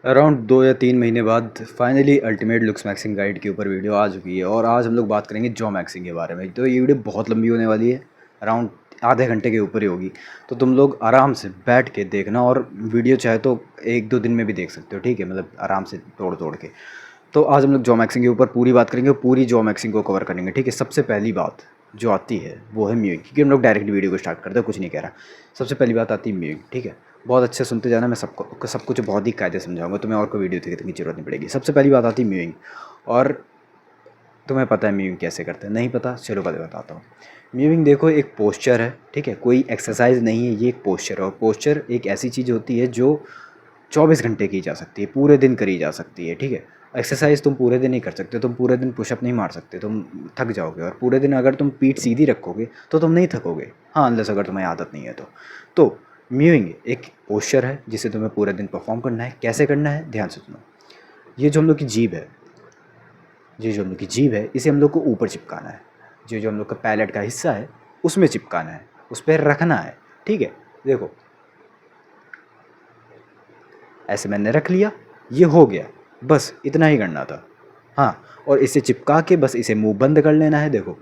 Around 2 या 3 महीने बाद finally ultimate looks maxing guide के ऊपर वीडियो आ चुकी है और आज हम लोग बात करेंगे जॉ मैक्सिंग के बारे में। तो ये वीडियो बहुत लंबी होने वाली है, अराउंड आधे घंटे के ऊपर ही होगी। तो तुम लोग आराम से बैठ के देखना और वीडियो चाहे तो 1-2 दिन में भी देख सकते हो, ठीक है, मतलब आराम से तोड़ तोड़ के। तो आज हम लोग जॉ मैक्सिंग के ऊपर पूरी बात करेंगे और पूरी जॉ मैक्सिंग को कवर करेंगे, ठीक है। सबसे पहली बात जो आती है वो है म्यूइंग, क्योंकि हम लोग डायरेक्ट वीडियो को स्टार्ट करते हैं, कुछ नहीं कह रहा। सबसे पहली बात आती है म्यूइंग, ठीक है। बहुत अच्छे सुनते जाना, मैं सब कुछ बहुत ही कायदे समझाऊंगा, तुम्हें और कोई वीडियो देखने की जरूरत नहीं पड़ेगी। सबसे पहली बात आती है म्यूइंग, और तुम्हें पता है म्यूइंग कैसे करते हैं? नहीं पता? चलो पहले बताता हूँ। म्यूइंग देखो एक पोस्चर है, ठीक है, कोई एक्सरसाइज नहीं है, ये एक पोस्चर है। और पोस्चर एक ऐसी चीज़ होती है जो 24 घंटे की जा सकती है, पूरे दिन करी जा सकती है, ठीक है। एक्सरसाइज तुम पूरे दिन नहीं कर सकते, तुम पूरे दिन पुशअप नहीं मार सकते, तुम थक जाओगे। और पूरे दिन अगर तुम पीठ सीधी रखोगे तो तुम नहीं थकोगे, हाँ, अनलेस अगर तुम्हें आदत नहीं है तो म्यूइंग एक पोस्चर है जिसे तुम्हें पूरे दिन परफॉर्म करना है। कैसे करना है, ध्यान से सुनो। ये जो हम लोग की जीभ है, ये जो हम लोग की जीभ है, इसे हम लोग को ऊपर चिपकाना है। जो हम लोग का पैलेट का हिस्सा है उसमें चिपकाना है, उस पर रखना है, ठीक है। देखो ऐसे मैंने रख लिया, ये हो गया, बस इतना ही करना था। हाँ, और इसे चिपका के बस इसे मुंह बंद कर लेना है, देखो।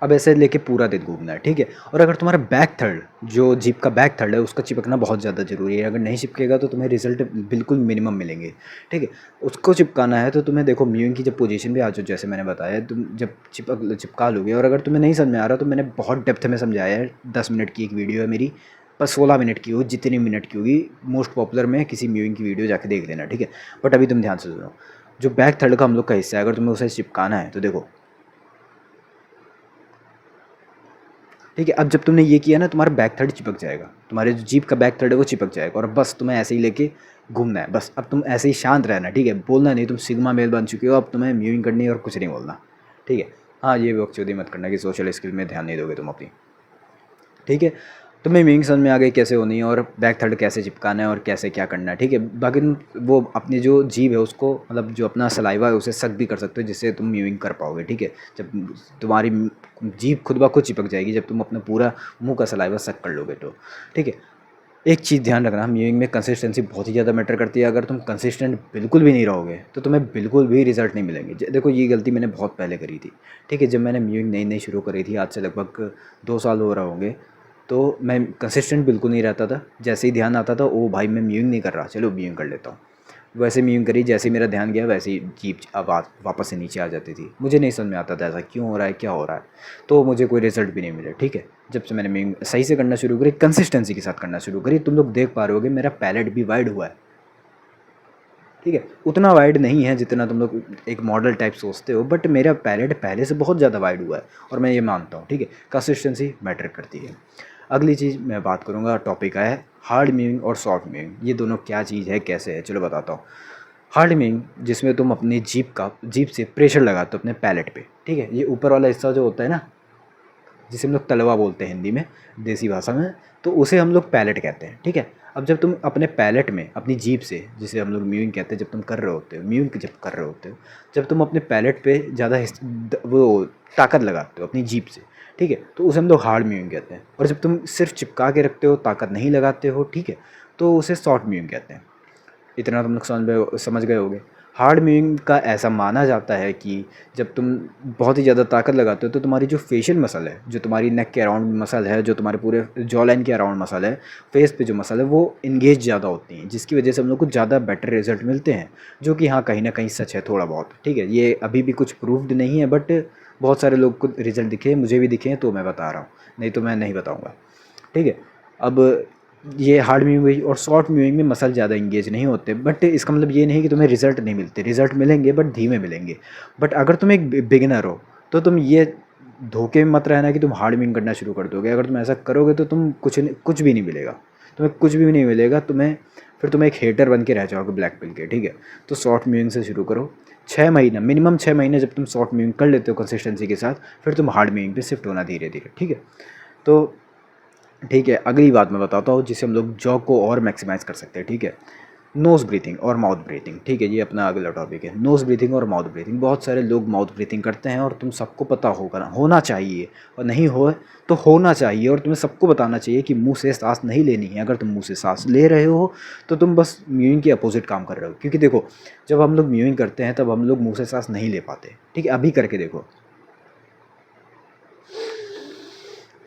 अब ऐसे लेके पूरा दिन घूमना है, ठीक है। और अगर तुम्हारा बैक थर्ड, जो जीप का बैक थर्ड है, उसका चिपकना बहुत ज़्यादा ज़रूरी है। अगर नहीं चिपकेगा तो तुम्हें रिजल्ट बिल्कुल मिनिमम मिलेंगे, ठीक है। उसको चिपकाना है तो तुम्हें देखो म्यूइंग की जब पोजीशन भी आ जाओ, जैसे मैंने बताया, तुम जब चिपका लोगे। और अगर तुम्हें नहीं समझ में आ रहा तो मैंने बहुत डेप्थ में समझाया है, 10 मिनट की एक वीडियो है मेरी, पर 16 मिनट की हो, जितनी मिनट की होगी मोस्ट पॉपुलर में किसी म्यूइंग की वीडियो जाके देख लेना, ठीक है। बट अभी तुम ध्यान से सुनो। जो बैक थर्ड का हम लोग का हिस्सा है, अगर तुम्हें उसे चिपकाना है तो देखो, ठीक है। अब जब तुमने ये किया ना, तुम्हारा बैक थर्ड चिपक जाएगा, तुम्हारे जो जीप का बैक थर्ड है वो चिपक जाएगा, और बस तुम्हें ऐसे ही लेके घूमना है। बस अब तुम ऐसे ही शांत रहना, ठीक है, बोलना नहीं। तुम सिग्मा मेल बन चुके हो, अब तुम्हें म्यूइंग करनी है और कुछ नहीं बोलना, ठीक है। हाँ, ये बकचोदी मत करना कि सोशल स्किल में ध्यान नहीं दोगे तुम अपनी, ठीक है। तुम्हें म्यूइंग समझ में आ गई कैसे होनी है और बैक थर्ड कैसे चिपकाना है और कैसे क्या करना है, ठीक है। बाकी तुम वो अपनी जो जीभ है उसको, मतलब जो अपना सलाइवा है उसे सक भी कर सकते हो, जिससे तुम म्यूइंग कर पाओगे, ठीक है। जब तुम्हारी जीभ खुद ब खुद चिपक जाएगी जब तुम अपना पूरा मुंह का सलाइवा सक कर लोगे तो, ठीक है। एक चीज़ ध्यान रखना, म्यूइंग में कंसिस्टेंसी बहुत ही ज़्यादा मैटर करती है। अगर तुम कंसिस्टेंट बिल्कुल भी नहीं रहोगे तो तुम्हें बिल्कुल भी रिजल्ट नहीं मिलेंगे। देखो ये गलती मैंने बहुत पहले करी थी, ठीक है। जब मैंने म्यूइंग नई नई शुरू करी थी, आज से लगभग 2 साल हो रहे होंगे, तो मैं कंसिस्टेंट बिल्कुल नहीं रहता था। जैसे ही ध्यान आता था, ओ भाई मैं म्यूइंग नहीं कर रहा, चलो म्यूइंग कर लेता हूँ। वैसे म्यूइंग करी, जैसे ही मेरा ध्यान गया वैसे ही जीप आवाज़ वापस से नीचे आ जाती थी। मुझे नहीं समझ में आता था ऐसा क्यों हो रहा है, क्या हो रहा है। तो मुझे कोई रिजल्ट भी नहीं मिले, ठीक है। जब से मैंने म्यूइंग सही से करना शुरू करी, कंसिस्टेंसी के साथ करना शुरू करी, तुम लोग देख पा रहे होगे मेरा पैलेट भी वाइड हुआ है, ठीक है। उतना वाइड नहीं है जितना तुम लोग एक मॉडल टाइप सोचते हो, बट मेरा पैलेट पहले से बहुत ज़्यादा वाइड हुआ है, और मैं ये मानता हूँ, ठीक है। कंसिस्टेंसी मैटर करती है। अगली चीज़ मैं बात करूँगा, टॉपिक है हार्ड म्यूइंग और सॉफ्ट म्यूइंग। ये दोनों क्या चीज़ है, कैसे है, चलो बताता हूँ। हार्ड म्यूइंग जिसमें तुम अपनी जीप से प्रेशर लगाते हो अपने पैलेट पे, ठीक है। ये ऊपर वाला हिस्सा जो होता है ना, जिसे हम लोग तलवा बोलते हैं हिंदी में, देसी भाषा में, तो उसे हम लोग पैलेट कहते हैं, ठीक है। अब जब तुम अपने पैलेट में अपनी जीभ से, जिसे हम लोग म्यूइंग कहते हैं, जब तुम कर रहे होते हो म्यूइंग, जब कर रहे होते हो, जब तुम अपने पैलेट पे ज़्यादा वो ताकत लगाते हो अपनी जीभ से, ठीक है, तो उसे हम लोग हार्ड म्यूइंग कहते हैं। और जब तुम सिर्फ चिपका के रखते हो, ताकत नहीं लगाते हो, ठीक है, तो उसे सॉफ्ट म्यूइंग कहते हैं। इतना तुम लोग समझ गए होगे। हार्ड म्यूइंग का ऐसा माना जाता है कि जब तुम बहुत ही ज़्यादा ताकत लगाते हो तो तुम्हारी जो फेशियल मसल है, जो तुम्हारी नेक के अराउंड मसल है, जो तुम्हारे पूरे जॉ लाइन के अराउंड मसल है, फेस पे जो मसल है, वो इंगेज ज़्यादा होती हैं, जिसकी वजह से हम लोग को ज़्यादा बेटर रिजल्ट मिलते हैं। जो कि हाँ, कहीं ना कहीं सच है थोड़ा बहुत, ठीक है। ये अभी भी कुछ प्रूव्ड नहीं है, बट बहुत सारे लोग को रिजल्ट दिखे, मुझे भी दिखे हैं, तो मैं बता रहा हूँ, नहीं तो मैं नहीं बताऊँगा, ठीक है। अब ये हार्ड म्यूइंग और शॉर्ट म्यूइंग में मसल ज़्यादा इंगेज नहीं होते, बट इसका मतलब ये नहीं कि तुम्हें रिजल्ट नहीं मिलते, रिजल्ट मिलेंगे बट धीमे मिलेंगे। बट अगर तुम एक बिगिनर हो तो तुम ये धोखे में मत रहना कि तुम हार्ड म्यूइंग करना शुरू कर दोगे। अगर तुम ऐसा करोगे तो तुम कुछ भी नहीं मिलेगा, तुम्हें कुछ भी नहीं मिलेगा। फिर तुम एक हेटर बन के रह जाओगे ब्लैक पिल के, ठीक है। तो शॉर्ट म्यूइंग से शुरू करो, 6 महीना, मिनिमम 6 महीने जब तुम शॉर्ट म्यूइंग कर लेते हो कंसिस्टेंसी के साथ, फिर तुम हार्ड म्यूइंग पे शिफ्ट होना धीरे धीरे, ठीक है। तो ठीक है, अगली बात मैं बताता हूँ जिससे हम लोग जॉब को और मैक्सिमाइज़ कर सकते हैं, ठीक है। नोज़ ब्रीथिंग और माउथ ब्रीथिंग, ठीक है, ये अपना अगला टॉपिक है, नोज़ ब्रीथिंग और माउथ ब्रीथिंग। बहुत सारे लोग माउथ ब्रीथिंग करते हैं और तुम सबको पता होगा, होना चाहिए, और नहीं हो तो होना चाहिए, और तुम्हें सबको बताना चाहिए कि मुंह से सांस नहीं लेनी है। अगर तुम मुंह से सांस ले रहे हो तो तुम बस म्यूइंग के अपोजिट काम कर रहे हो, क्योंकि देखो जब हम लोग म्यूइंग करते हैं तब हम लोग मुंह से सांस नहीं ले पाते, ठीक है। अभी करके देखो,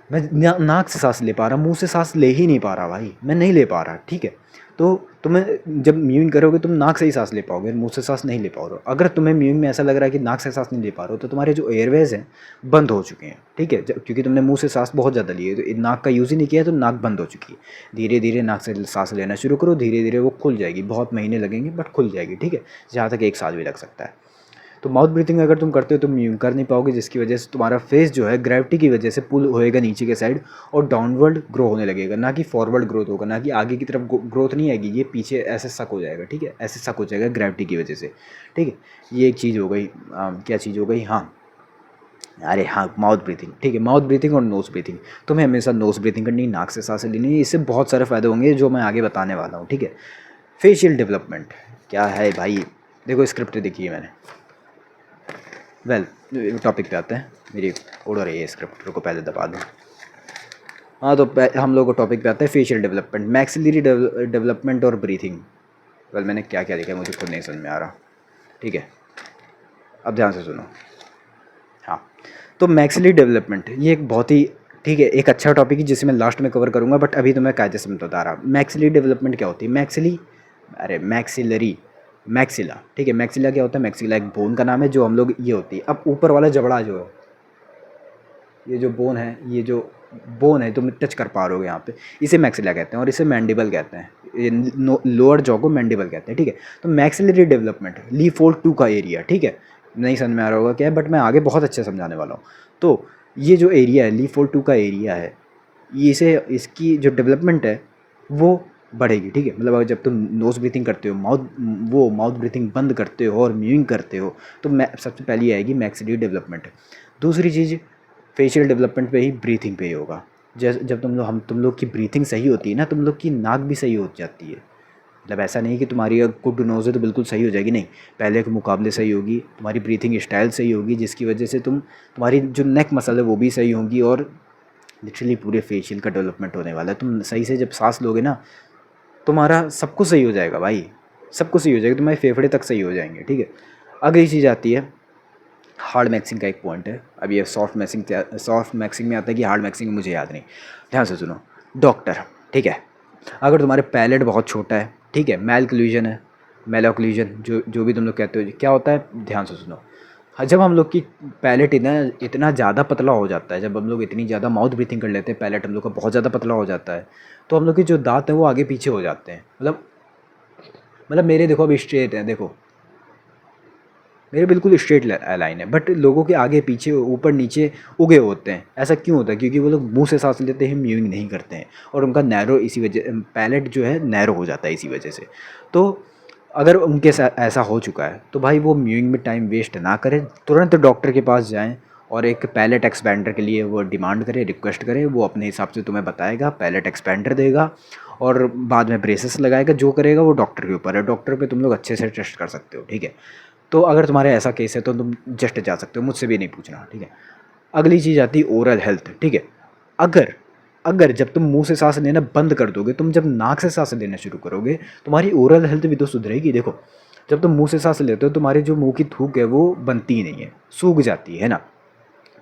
मैं नाक से सांस ले पा रहा, मुंह से सांस ले ही नहीं पा रहा भाई, मैं नहीं ले पा रहा, ठीक है। तो तुम्हें जब म्यूइंग करोगे तुम नाक से ही सांस ले पाओगे, मुंह से सांस नहीं ले पाओगे। अगर तुम्हें म्यूइंग में ऐसा लग रहा है कि नाक से सांस नहीं ले पा रहे हो तो तुम्हारे जो एयरवेज हैं बंद हो चुके हैं, ठीक है, क्योंकि तुमने मुंह से सांस बहुत ज़्यादा ली है, तो नाक का यूज़ ही नहीं किया तो नाक बंद हो चुकी है। धीरे धीरे नाक से सांस लेना शुरू करो, धीरे धीरे वो खुल जाएगी, बहुत महीने लगेंगे बट खुल जाएगी, ठीक है, जहाँ तक 1 साल भी लग सकता है। तो माउथ ब्रीथिंग अगर तुम करते हो तो म्यूइंग कर नहीं पाओगे, जिसकी वजह से तुम्हारा फेस जो है ग्रेविटी की वजह से पुल होएगा नीचे के साइड और डाउनवर्ड ग्रो होने लगेगा, ना कि फॉरवर्ड ग्रोथ होगा, ना कि आगे की तरफ ग्रोथ नहीं आएगी, ये पीछे ऐसे सक हो जाएगा, ठीक है, ऐसे सक हो जाएगा ग्रेविटी की वजह से, ठीक है। ये एक चीज़ हो गई। क्या चीज़ हो गई, हाँ, अरे हाँ, माउथ ब्रीथिंग, ठीक है, माउथ ब्रीथिंग और नोज़ ब्रीथिंग। तुम्हें हमेशा नोज़ ब्रीथिंग करनी, नाक से सांसें लेनी, इससे बहुत सारे फ़ायदे होंगे जो मैं आगे बताने वाला हूँ, ठीक है। फेशियल डेवलपमेंट क्या है भाई, देखो स्क्रिप्ट देखी है मैंने। टॉपिक पे आते हैं, मेरी उड़ रही है स्क्रिप्ट को पहले दबा दूँ। हाँ, तो हम लोग को टॉपिक पे आते हैं फेशियल डेवलपमेंट, मैक्सिलरी डेवलपमेंट और ब्रीथिंग। मैंने क्या क्या लिखा है मुझे खुद नहीं समझ में आ रहा, ठीक है, अब ध्यान से सुनो। हाँ, तो मैक्सिलरी डेवलपमेंट ये एक बहुत ही, ठीक है, एक अच्छा टॉपिक है जिसे मैं लास्ट में कवर करूँगा, बट अभी तो मैं कायदे से बता रहा। मैक्सिलरी डेवलपमेंट क्या होती है, मैक्सिलरी, मैक्सिला, ठीक है, मैक्सिला क्या होता है, मैक्सिला एक बोन का नाम है जो हम लोग, ये होती है, अब ऊपर वाला जबड़ा जो है, ये जो बोन है, ये जो बोन है तुम टच कर पा रहे हो यहाँ पे, इसे मैक्सिला कहते हैं और इसे मैंडिबल कहते हैं, ये लोअर जॉ को मैंडिबल कहते हैं, ठीक है। तो मैक्सिलरी डेवलपमेंट ली फोल्ड 2 का एरिया, ठीक है, नहीं समझ में आ रहा होगा क्या है, बट मैं आगे बहुत अच्छे समझाने वाला हूँ। तो ये जो एरिया है ली फोल्ड 2 का एरिया है, ये इसे, इसकी जो डेवलपमेंट है वो बढ़ेगी, ठीक है। मतलब अगर जब तुम नोज़ ब्रीथिंग करते हो, माउथ ब्रीथिंग बंद करते हो और म्यूइंग करते हो तो सबसे पहली आएगी मैक्सिलरी डेवलपमेंट। दूसरी चीज़ फेशियल डेवलपमेंट पे ही, ब्रीथिंग पे ही होगा। जैसे जब तुम लोग की ब्रीथिंग सही होती है ना, तुम लोग की नाक भी सही हो जाती है। मतलब ऐसा नहीं कि तुम्हारी अगर गुड नोज़ है तो बिल्कुल सही हो जाएगी, नहीं, पहले के मुकाबले सही होगी, तुम्हारी ब्रीथिंग स्टाइल सही होगी, जिसकी वजह से तुम्हारी जो नेक मसल है वो भी सही होंगी, और लिटरली पूरे फेशियल का डेवलपमेंट होने वाला है। तुम सही से जब सांस लोगे ना, तुम्हारा सब कुछ सही हो जाएगा भाई, सब कुछ सही हो जाएगा, तुम्हारे फेफड़े तक सही हो जाएंगे, ठीक है। अगली चीज़ आती है हार्ड मैक्सिंग का एक पॉइंट है। अब ये सॉफ्ट मैक्सिंग में आता है कि हार्ड मैक्सिंग में मुझे याद नहीं, ध्यान से सुनो। डॉक्टर, ठीक है, अगर तुम्हारे पैलेट बहुत छोटा है, ठीक है, मैलक्लूजन है, मेलोक्लूजन, जो भी तुम लोग कहते हो, क्या होता है, ध्यान से सुनो। हाँ, जब हम लोग की पैलेट इतना इतना ज़्यादा पतला हो जाता है, जब हम लोग इतनी ज़्यादा माउथ ब्रीथिंग कर लेते हैं, पैलेट हम लोग का बहुत ज़्यादा पतला हो जाता है, तो हम लोग के जो दांत हैं वो आगे पीछे हो जाते हैं। मतलब मेरे देखो अभी स्ट्रेट है, देखो मेरे बिल्कुल स्ट्रेट लाइन है, बट लोगों के आगे पीछे ऊपर नीचे उगे होते हैं। ऐसा क्यों होता है, क्योंकि वो लोग मुंह से सांस लेते हैं, म्यूइंग नहीं करते हैं, और उनका नैरो इसी वजह, पैलेट जो है नैरो हो जाता है इसी वजह से। तो अगर उनके साथ ऐसा हो चुका है तो भाई वो म्यूइंग में टाइम वेस्ट ना करें, तुरंत डॉक्टर के पास जाएँ और एक पैलेट एक्सपेंडर के लिए वो डिमांड करें, रिक्वेस्ट करें, वो अपने हिसाब से तुम्हें बताएगा, पैलेट एक्सपेंडर देगा और बाद में ब्रेसेस लगाएगा, जो करेगा वो डॉक्टर के ऊपर है, डॉक्टर पे तुम लोग अच्छे से टेस्ट कर सकते हो, ठीक है। तो अगर तुम्हारे ऐसा केस है तो तुम जस्ट जा सकते हो, मुझसे भी नहीं पूछना, ठीक है। अगली चीज़ आती है ओरल हेल्थ, ठीक है। अगर अगर जब तुम मुंह से सांस लेना बंद कर दोगे, तुम जब नाक से सांस लेना शुरू करोगे, तुम्हारी ओरल हेल्थ भी तो सुधरेगी। देखो जब तुम मुंह से सांस लेते हो तुम्हारी जो मुंह की थूक है वो बनती ही नहीं है, सूख जाती है ना।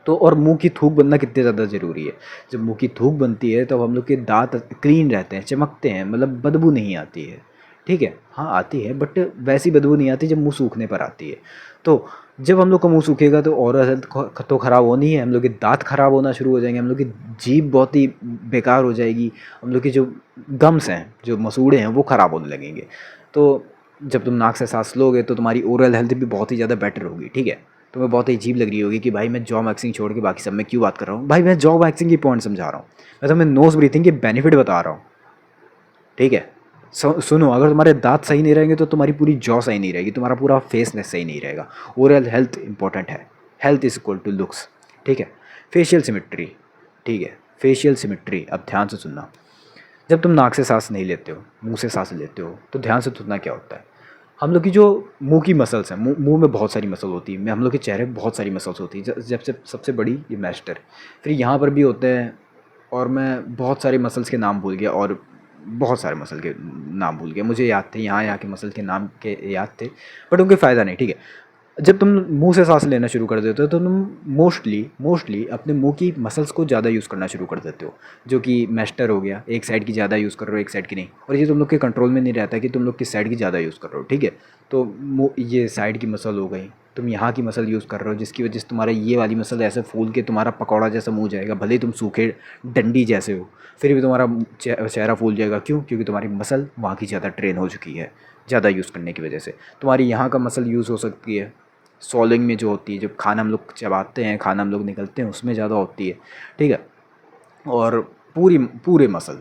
तो और मुंह की थूक बनना कितने ज़्यादा ज़रूरी है, जब मुंह की थूक बनती है तो हम लोग के दांत क्लीन रहते हैं, चमकते हैं, मतलब बदबू नहीं आती है, ठीक है। हाँ आती है बट वैसी बदबू नहीं आती जब मुंह सूखने पर आती है। तो जब हम लोग का मुंह सूखेगा तो ओरल हेल्थ तो ख़राब होनी है, हम लोग के दांत ख़राब होना शुरू हो जाएंगे, हम लोग की जीभ बहुत ही बेकार हो जाएगी, हम लोग की जो गम्स हैं, जो मसूड़े हैं वो ख़राब होने लगेंगे। तो जब तुम नाक से सांस लोगे तो तुम्हारी ओरल हेल्थ भी बहुत ही ज़्यादा बेटर होगी, ठीक है। तुम्हें बहुत ही अजीब लग रही होगी कि भाई मैं जॉ मैक्सिंग छोड़ के बाकी सब में क्यों बात कर रहा हूँ, भाई मैं जॉ मैक्सिंग की पॉइंट समझा रहा हूँ, मैं तुम्हें नोज़ ब्रीथिंग के बेनिफिट बता रहा हूँ, ठीक है। सुनो, अगर तुम्हारे दांत सही नहीं रहेंगे तो तुम्हारी पूरी जॉ सही नहीं रहेगी, तुम्हारा पूरा फेस सही नहीं रहेगा। ओरल हेल्थ इंपॉर्टेंट है, health is equal to looks, ठीक है। फेशियल सिमेट्री, ठीक है, फेशियल सिमेट्री, अब ध्यान से सुनना। जब तुम नाक से सांस नहीं लेते हो, मुंह से सांस लेते हो, तो ध्यान से सुनना क्या होता है। हम लोग की जो मुंह की मसल्स हैं, मुंह में बहुत सारी मसल होती है, हम लोग के चेहरे में बहुत सारी मसल्स होती है। जब से सबसे बड़ी ये मैस्टर, फिर यहाँ पर भी होते हैं, और मैं बहुत सारे मसल्स के नाम भूल गया, और बहुत सारे मसल के नाम भूल गया। मुझे याद थे, यहाँ के मसल के नाम के याद थे, बट उनके फ़ायदा नहीं, ठीक है। जब तुम मुंह से सांस लेना शुरू कर देते हो, तो तुम मोस्टली अपने मुंह की मसल्स को ज़्यादा यूज़ करना शुरू कर देते हो, जो कि मैस्टर हो गया, एक साइड की ज़्यादा यूज़ कर रहे हो, एक साइड की नहीं। और ये तुम लोग के कंट्रोल में नहीं रहता कि तुम लोग किस साइड की ज़्यादा यूज़ कर रहे हो, ठीक है। तो ये साइड की मसल हो गई, तुम यहाँ की मसल यूज़ कर रहे हो, जिसकी वजह से तुम्हारा ये वाली मसल ऐसे फूल के तुम्हारा पकौड़ा जैसा मुँह जाएगा। भले ही तुम सूखे डंडी जैसे हो, फिर भी तुम्हारा चेहरा फूल जाएगा। क्यों? क्योंकि तुम्हारी मसल वहाँ की ज़्यादा ट्रेन हो चुकी है, ज़्यादा यूज़ करने की वजह से। तुम्हारी यहाँ का मसल यूज़ हो सकती है सॉलिंग में, जो होती है, जब खाना हम लोग चबाते हैं, खाना हम लोग निकलते हैं, उसमें ज़्यादा होती है, ठीक है। और पूरी मसल,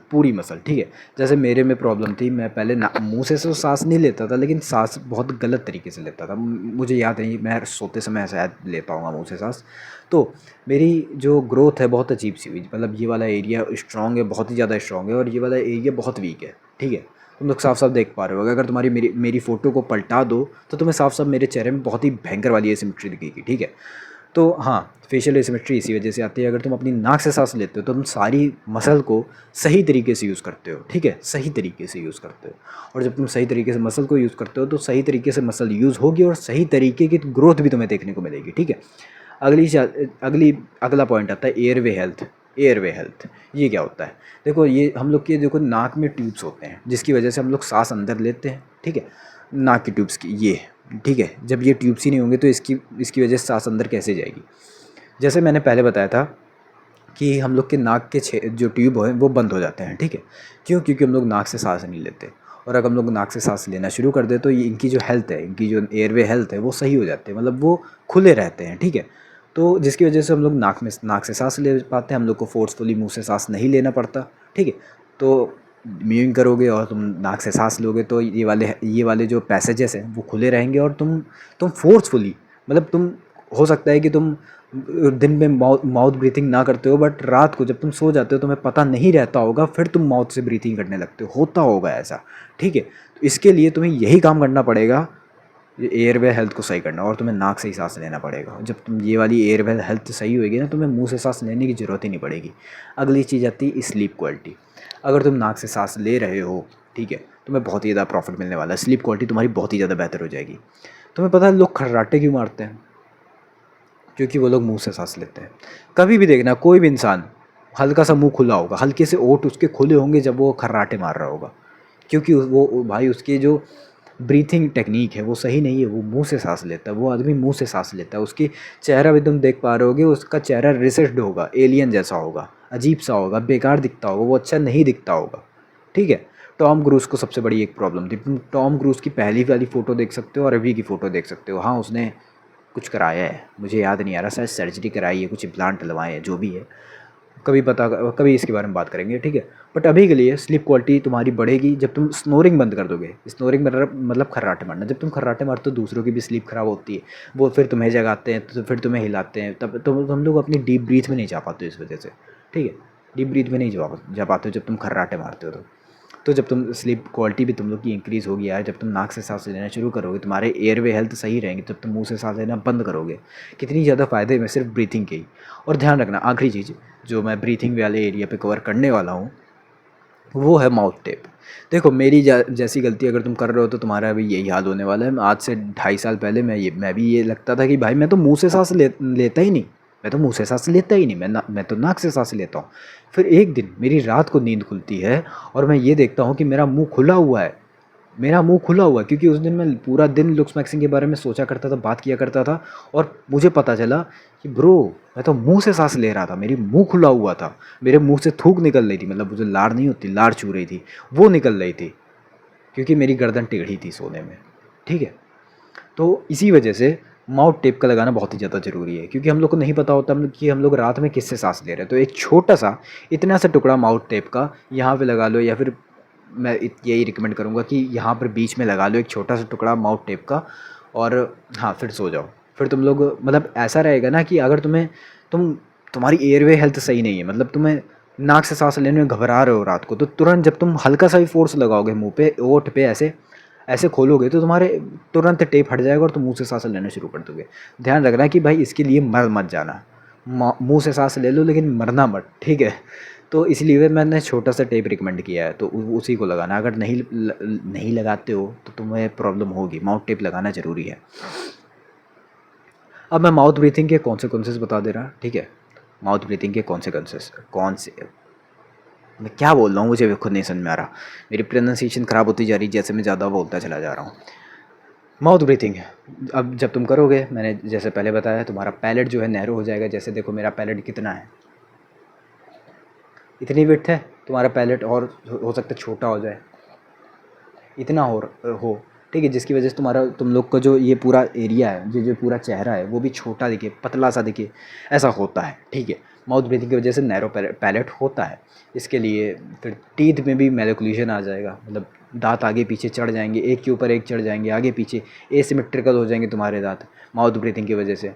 ठीक है। जैसे मेरे में प्रॉब्लम थी, मैं पहले ना मुंह से तो सांस नहीं लेता था, लेकिन सांस बहुत गलत तरीके से लेता था। मुझे याद नहीं, मैं सोते समय शायद लेता हूँ मुंह से सांस। तो मेरी जो ग्रोथ है बहुत अजीब सी हुई, मतलब ये वाला एरिया स्ट्रॉन्ग है, बहुत ही ज़्यादा स्ट्रॉन्ग है, और ये वाला एरिया बहुत वीक है, ठीक है। तुम लोग साफ साफ देख पा रहे हो, अगर तुम्हारी मेरी फ़ोटो को पलटा दो, तो तुम्हें साफ साफ मेरे चेहरे में बहुत ही भयंकर वाली एसिमेट्री दिखेगी, ठीक है। तो हाँ, फेशियल एसिमेट्री इसी वजह से आती है। अगर तुम अपनी नाक से सांस लेते हो, तो तुम सारी मसल को सही तरीके से यूज़ करते हो, ठीक है, सही तरीके से यूज़ करते हो। और जब तुम सही तरीके से मसल को यूज़ करते हो, तो सही तरीके से मसल यूज़ होगी, और सही तरीके की ग्रोथ भी तुम्हें देखने को मिलेगी, ठीक है। अगला पॉइंट आता है एयरवे हेल्थ। एयरवे हेल्थ ये क्या होता है? देखो, ये हम लोग के देखो नाक में ट्यूब्स होते हैं, जिसकी वजह से हम लोग सांस अंदर लेते हैं, ठीक है। नाक की ट्यूब्स की ये, ठीक है। जब ये ट्यूब्स ही नहीं होंगे, तो इसकी इसकी वजह से सांस अंदर कैसे जाएगी? जैसे मैंने पहले बताया था कि हम लोग के नाक के जो ट्यूब हैं वो बंद हो जाते हैं, ठीक है। क्यों? क्योंकि हम लोग नाक से सांस नहीं लेते। और अगर हम लोग नाक से सांस लेना शुरू कर दें, तो ये इनकी जो हेल्थ है, इनकी जो एयरवे हेल्थ है, वो सही हो जाते हैं, मतलब वो खुले रहते हैं, ठीक है। तो जिसकी वजह से हम लोग नाक से सांस ले पाते हैं, हम लोग को फोर्सफुली मुंह से सांस नहीं लेना पड़ता, ठीक है। तो म्यूइंग करोगे और तुम नाक से सांस लोगे, तो ये वाले जो पैसेजेस हैं वो खुले रहेंगे, और तुम फोर्सफुली, मतलब तुम, हो सकता है कि तुम दिन में माउथ ब्रीथिंग ना करते हो, बट रात को जब तुम सो जाते हो, तुम्हें पता नहीं रहता होगा, फिर तुम माउथ से ब्रीथिंग करने लगते हो, होता होगा ऐसा, ठीक है। तो इसके लिए तुम्हें यही काम करना पड़ेगा, एयरवे हेल्थ को सही करना, और तुम्हें नाक से ही सांस लेना पड़ेगा। जब तुम ये वाली एयरवे हेल्थ सही होएगी ना, तुम्हें मुंह से सांस लेने की ज़रूरत ही नहीं पड़ेगी। अगली चीज़ आती है स्लीप क्वालिटी। अगर तुम नाक से सांस ले रहे हो, ठीक है, तुम्हें बहुत ही ज़्यादा प्रॉफिट मिलने वाला है, स्लीप क्वालिटी तुम्हारी बहुत ही ज़्यादा बेहतर हो जाएगी। तुम्हें पता है लोग खर्राटे क्यों मारते हैं? क्योंकि वो लोग मुंह से सांस लेते हैं। कभी भी देखना, कोई भी इंसान हल्का सा मुंह खुला होगा, हल्के से ओंठ उसके खुले होंगे जब वो खर्राटे मार रहा होगा, क्योंकि वो भाई उसकी जो ब्रीथिंग टेक्निक है वो सही नहीं है, वो मुंह से सांस लेता है, वो आदमी मुंह से सांस लेता है। उसकी चेहरा भी तुम देख पा रहे होगे, उसका चेहरा रिसेस्ड होगा, एलियन जैसा होगा, अजीब सा होगा, बेकार दिखता होगा, वो अच्छा नहीं दिखता होगा, ठीक है। टॉम क्रूज़ को सबसे बड़ी एक प्रॉब्लम थी। तुम टॉम क्रूज़ की पहली वाली फ़ोटो देख सकते हो और अभी की फ़ोटो देख सकते हो। हाँ, उसने कुछ कराया है, मुझे याद नहीं आ रहा, शायद सर्जरी कराई है, कुछ इम्प्लांट डलवाए हैं, जो भी है। कभी इसके बारे में बात करेंगे, ठीक है। बट अभी के लिए स्लीप क्वालिटी तुम्हारी बढ़ेगी जब तुम स्नोरिंग बंद कर दोगे। स्नोरिंग मतलब खर्राटे मारना। जब तुम खर्राटे मारते हो, दूसरों की भी स्लीप ख़राब होती है, वो फिर तुम्हें जगाते हैं, तो फिर तुम्हें हिलाते हैं, तब तुम लोग अपनी डीप ब्रीथ में नहीं जा पाते हो इस वजह से, ठीक है। डीप ब्रीथ में नहीं जा पाते हो जब तुम खर्राटे मारते हो। तो जब तुम स्लीप क्वालिटी भी तुम लोग की इंक्रीज़ होगी यार, जब तुम नाक से सांस लेना शुरू करोगे, तुम्हारे एयरवे हेल्थ सही रहेंगे, जब तुम मुंह से सांस लेना बंद करोगे, कितनी ज़्यादा फ़ायदे में सिर्फ ब्रीथिंग के ही। और ध्यान रखना, आखिरी चीज़ जो मैं ब्रीथिंग वाले एरिया पे कवर करने वाला हूँ, वो है माउथ टेप। देखो, मेरी जैसी गलती अगर तुम कर रहे हो, तो तुम्हारा भी यही हाल होने वाला है। आज से 2.5 साल पहले मैं भी ये लगता था कि भाई मैं तो मुंह से सांस लेता ही नहीं, मैं तो मुंह से सांस लेता ही नहीं, मैं तो नाक से सांस लेता हूँ। फिर एक दिन मेरी रात को नींद खुलती है, और मैं ये देखता हूँ कि मेरा मुंह खुला हुआ है। मेरा मुंह खुला हुआ है, क्योंकि उस दिन मैं पूरा दिन लुक्स मैक्सिंग के बारे में सोचा करता था, बात किया करता था, और मुझे पता चला कि ब्रो, मैं तो मुंह से सांस ले रहा था, मेरी मुंह खुला हुआ था, मेरे मुंह से थूक निकल रही थी, मतलब मुझे लार नहीं होती, लार छू रही थी, वो निकल रही थी, क्योंकि मेरी गर्दन टेढ़ी थी सोने में, ठीक है। तो इसी वजह से माउथ टेप का लगाना बहुत ही ज़्यादा ज़रूरी है, क्योंकि हम लोग को नहीं पता होता कि हम लोग रात में किससे सांस ले रहे हैं। तो एक छोटा सा, इतना सा टुकड़ा माउथ टेप का यहाँ पे लगा लो, या फिर मैं यही रिकमेंड करूँगा कि यहाँ पर बीच में लगा लो एक छोटा सा टुकड़ा माउथ टेप का, और हाँ, फिर सो जाओ। फिर तुम लोग, मतलब ऐसा रहेगा ना कि अगर तुम्हारी एयरवे हेल्थ सही नहीं है, मतलब तुम्हें नाक से सांस लेने में घबरा रहे हो रात को, तो तुरंत जब तुम हल्का सा भी फोर्स लगाओगे मुंह पे, ओठ पे ऐसे ऐसे खोलोगे, तो तुम्हारे तुरंत टेप हट जाएगा और तुम मुंह से सांस लेना शुरू कर दोगे। ध्यान रखना कि भाई इसके लिए मर मत जाना, मुंह से सांस ले लो लेकिन मरना मत, ठीक है। तो इसलिए मैंने छोटा सा टेप रिकमेंड किया है, तो उसी को लगाना। अगर नहीं लगाते हो तो तुम्हें प्रॉब्लम होगी, माउथ टेप लगाना ज़रूरी है। अब मैं माउथ ब्रीथिंग के कॉन्सिक्वेंसेस बता दे रहा, ठीक है। माउथ ब्रीथिंग के कॉन्सिक्वेंसेस कौन से, मैं क्या बोल रहा हूँ मुझे भी खुद नहीं समझ में आ रहा, मेरी प्रोनाउंसिएशन ख़राब होती जा रही जैसे मैं ज़्यादा बोलता चला जा रहा हूँ। माउथ ब्रीथिंग, अब जब तुम करोगे, मैंने जैसे पहले बताया, तुम्हारा पैलेट जो है नैरो हो जाएगा। जैसे देखो मेरा पैलेट कितना है, इतनी विड्थ है, तुम्हारा पैलेट और हो सकता है छोटा हो जाए, इतना हो, ठीक है। जिसकी वजह से तुम लोग का जो ये पूरा एरिया है, जो पूरा चेहरा है, वो भी छोटा दिखे, पतला सा दिखे, ऐसा होता है, ठीक है। माउथ ब्रीथिंग की वजह से नैरो पैलेट होता है। इसके लिए फिर टीथ में भी मैलिकुलेशन आ जाएगा, मतलब दांत आगे पीछे चढ़ जाएंगे, एक के ऊपर एक चढ़ जाएंगे, आगे पीछे एसिमेट्रिकल हो जाएंगे तुम्हारे दांत माउथ ब्रीथिंग की वजह से,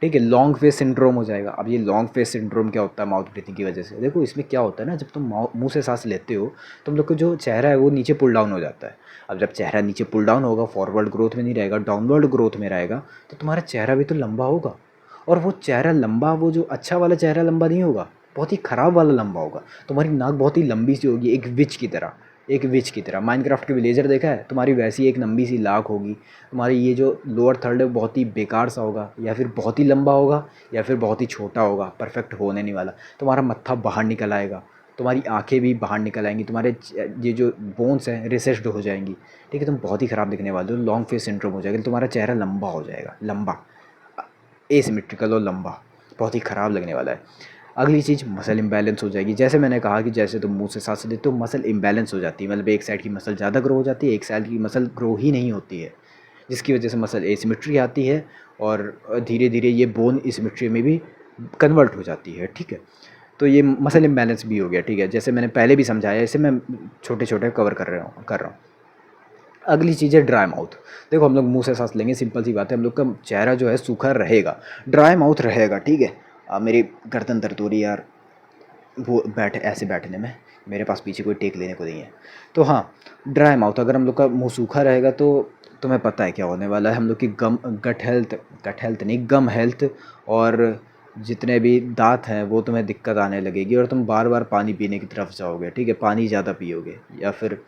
ठीक है। लॉन्ग फेस सिंड्रोम हो जाएगा। अब ये लॉन्ग फेस सिंड्रोम क्या होता है माउथ ब्रीथिंग की वजह से, देखो इसमें क्या होता है ना, जब तुम मुंह से सांस लेते हो, तुम लोग का जो चेहरा है वो नीचे पुल डाउन हो जाता है। अब जब चेहरा नीचे पुल डाउन होगा, फॉरवर्ड ग्रोथ में नहीं रहेगा, डाउनवर्ड ग्रोथ में रहेगा, तो तुम्हारा चेहरा भी तो लंबा होगा। और वो चेहरा लंबा, वो जो अच्छा वाला चेहरा लंबा नहीं होगा, बहुत ही ख़राब वाला लंबा होगा। तुम्हारी नाक बहुत ही लंबी सी होगी, एक विच की तरह। माइनक्राफ्ट के विलेजर देखा है, तुम्हारी वैसी एक लंबी सी लाख होगी। तुम्हारी ये जो लोअर थर्ड है बहुत ही बेकार सा होगा, या फिर बहुत ही लंबा होगा, या फिर बहुत ही छोटा होगा, परफेक्ट होने नहीं वाला। तुम्हारा मत्था बाहर निकल आएगा, तुम्हारी आंखें भी बाहर निकल आएंगी, तुम्हारे ये जो बोन्स हैं रिसेस्ड हो जाएंगी, ठीक है। तुम बहुत ही ख़राब दिखने वाले हो, लॉन्ग फेस सिंड्रोम हो जाएगा, तुम्हारा चेहरा लंबा हो जाएगा, लंबा, एसिमेट्रिकल और लंबा, बहुत ही ख़राब लगने वाला है। अगली चीज़ मसल इम्बैलेंस हो जाएगी। जैसे मैंने कहा कि जैसे तुम मुंह से सांस लेते हो, मसल इम्बैलेंस हो जाती है, मतलब एक साइड की मसल ज़्यादा ग्रो हो जाती है, एक साइड की मसल ग्रो ही नहीं होती है, जिसकी वजह से मसल एसिमेट्री आती है, और धीरे धीरे ये बोन एसिमेट्री में भी कन्वर्ट हो जाती है, ठीक है। तो ये मसल इम्बैलेंस भी हो गया, ठीक है। जैसे मैंने पहले भी समझाया, इसे मैं छोटे छोटे कवर कर रहा हूँ। अगली चीज़ है ड्राई माउथ। देखो हम लोग मुंह से सांस लेंगे, सिंपल सी बात है, हम लोग का चेहरा जो है सूखा रहेगा, ड्राई माउथ रहेगा, ठीक है। मेरी गर्दन दर्द हो रही है यार, वो ऐसे बैठने में, मेरे पास पीछे कोई टेक लेने को नहीं है। तो हाँ, ड्राई माउथ, अगर हम लोग का मुंह सूखा रहेगा तो तुम्हें पता है क्या होने वाला है। हम लोग की गट हेल्थ नहीं, गम हेल्थ, और जितने भी दांत हैं वो तुम्हें दिक्कत आने लगेगी, और तुम बार बार पानी पीने की तरफ जाओगे, ठीक है। पानी ज़्यादा पियोगे, या फिर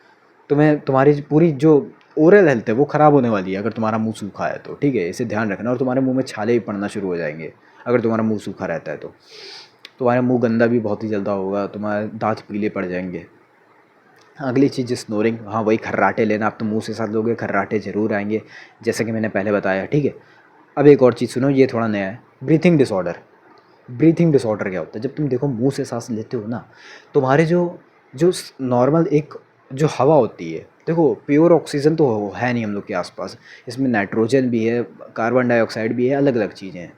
तुम्हारी पूरी जो ओरल हेल्थ है वो ख़राब होने वाली है अगर तुम्हारा मुंह सूखा है तो, ठीक है। इसे ध्यान रखना। और तुम्हारे मुंह में छाले भी पड़ना शुरू हो जाएंगे अगर तुम्हारा मुंह सूखा रहता है तो। तुम्हारा मुंह गंदा भी बहुत ही जल्दी होगा, तुम्हारे दांत पीले पड़ जाएंगे। अगली चीज़ स्नोरिंग, हाँ वही खर्राटे लेना। आप तो मुंह से साथ लोगे, खर्राटे ज़रूर आएंगे, जैसे कि मैंने पहले बताया, ठीक है। अब एक और चीज़ सुनो, ये थोड़ा नया है, ब्रीथिंग डिसऑर्डर। ब्रीथिंग डिसऑर्डर क्या होता है, जब तुम देखो मुंह से सांस लेते हो ना, तुम्हारे जो जो नॉर्मल एक जो हवा होती है, देखो प्योर ऑक्सीजन तो है नहीं हम लोग के आसपास, इसमें नाइट्रोजन भी है, कार्बन डाइऑक्साइड भी है, अलग अलग चीज़ें हैं,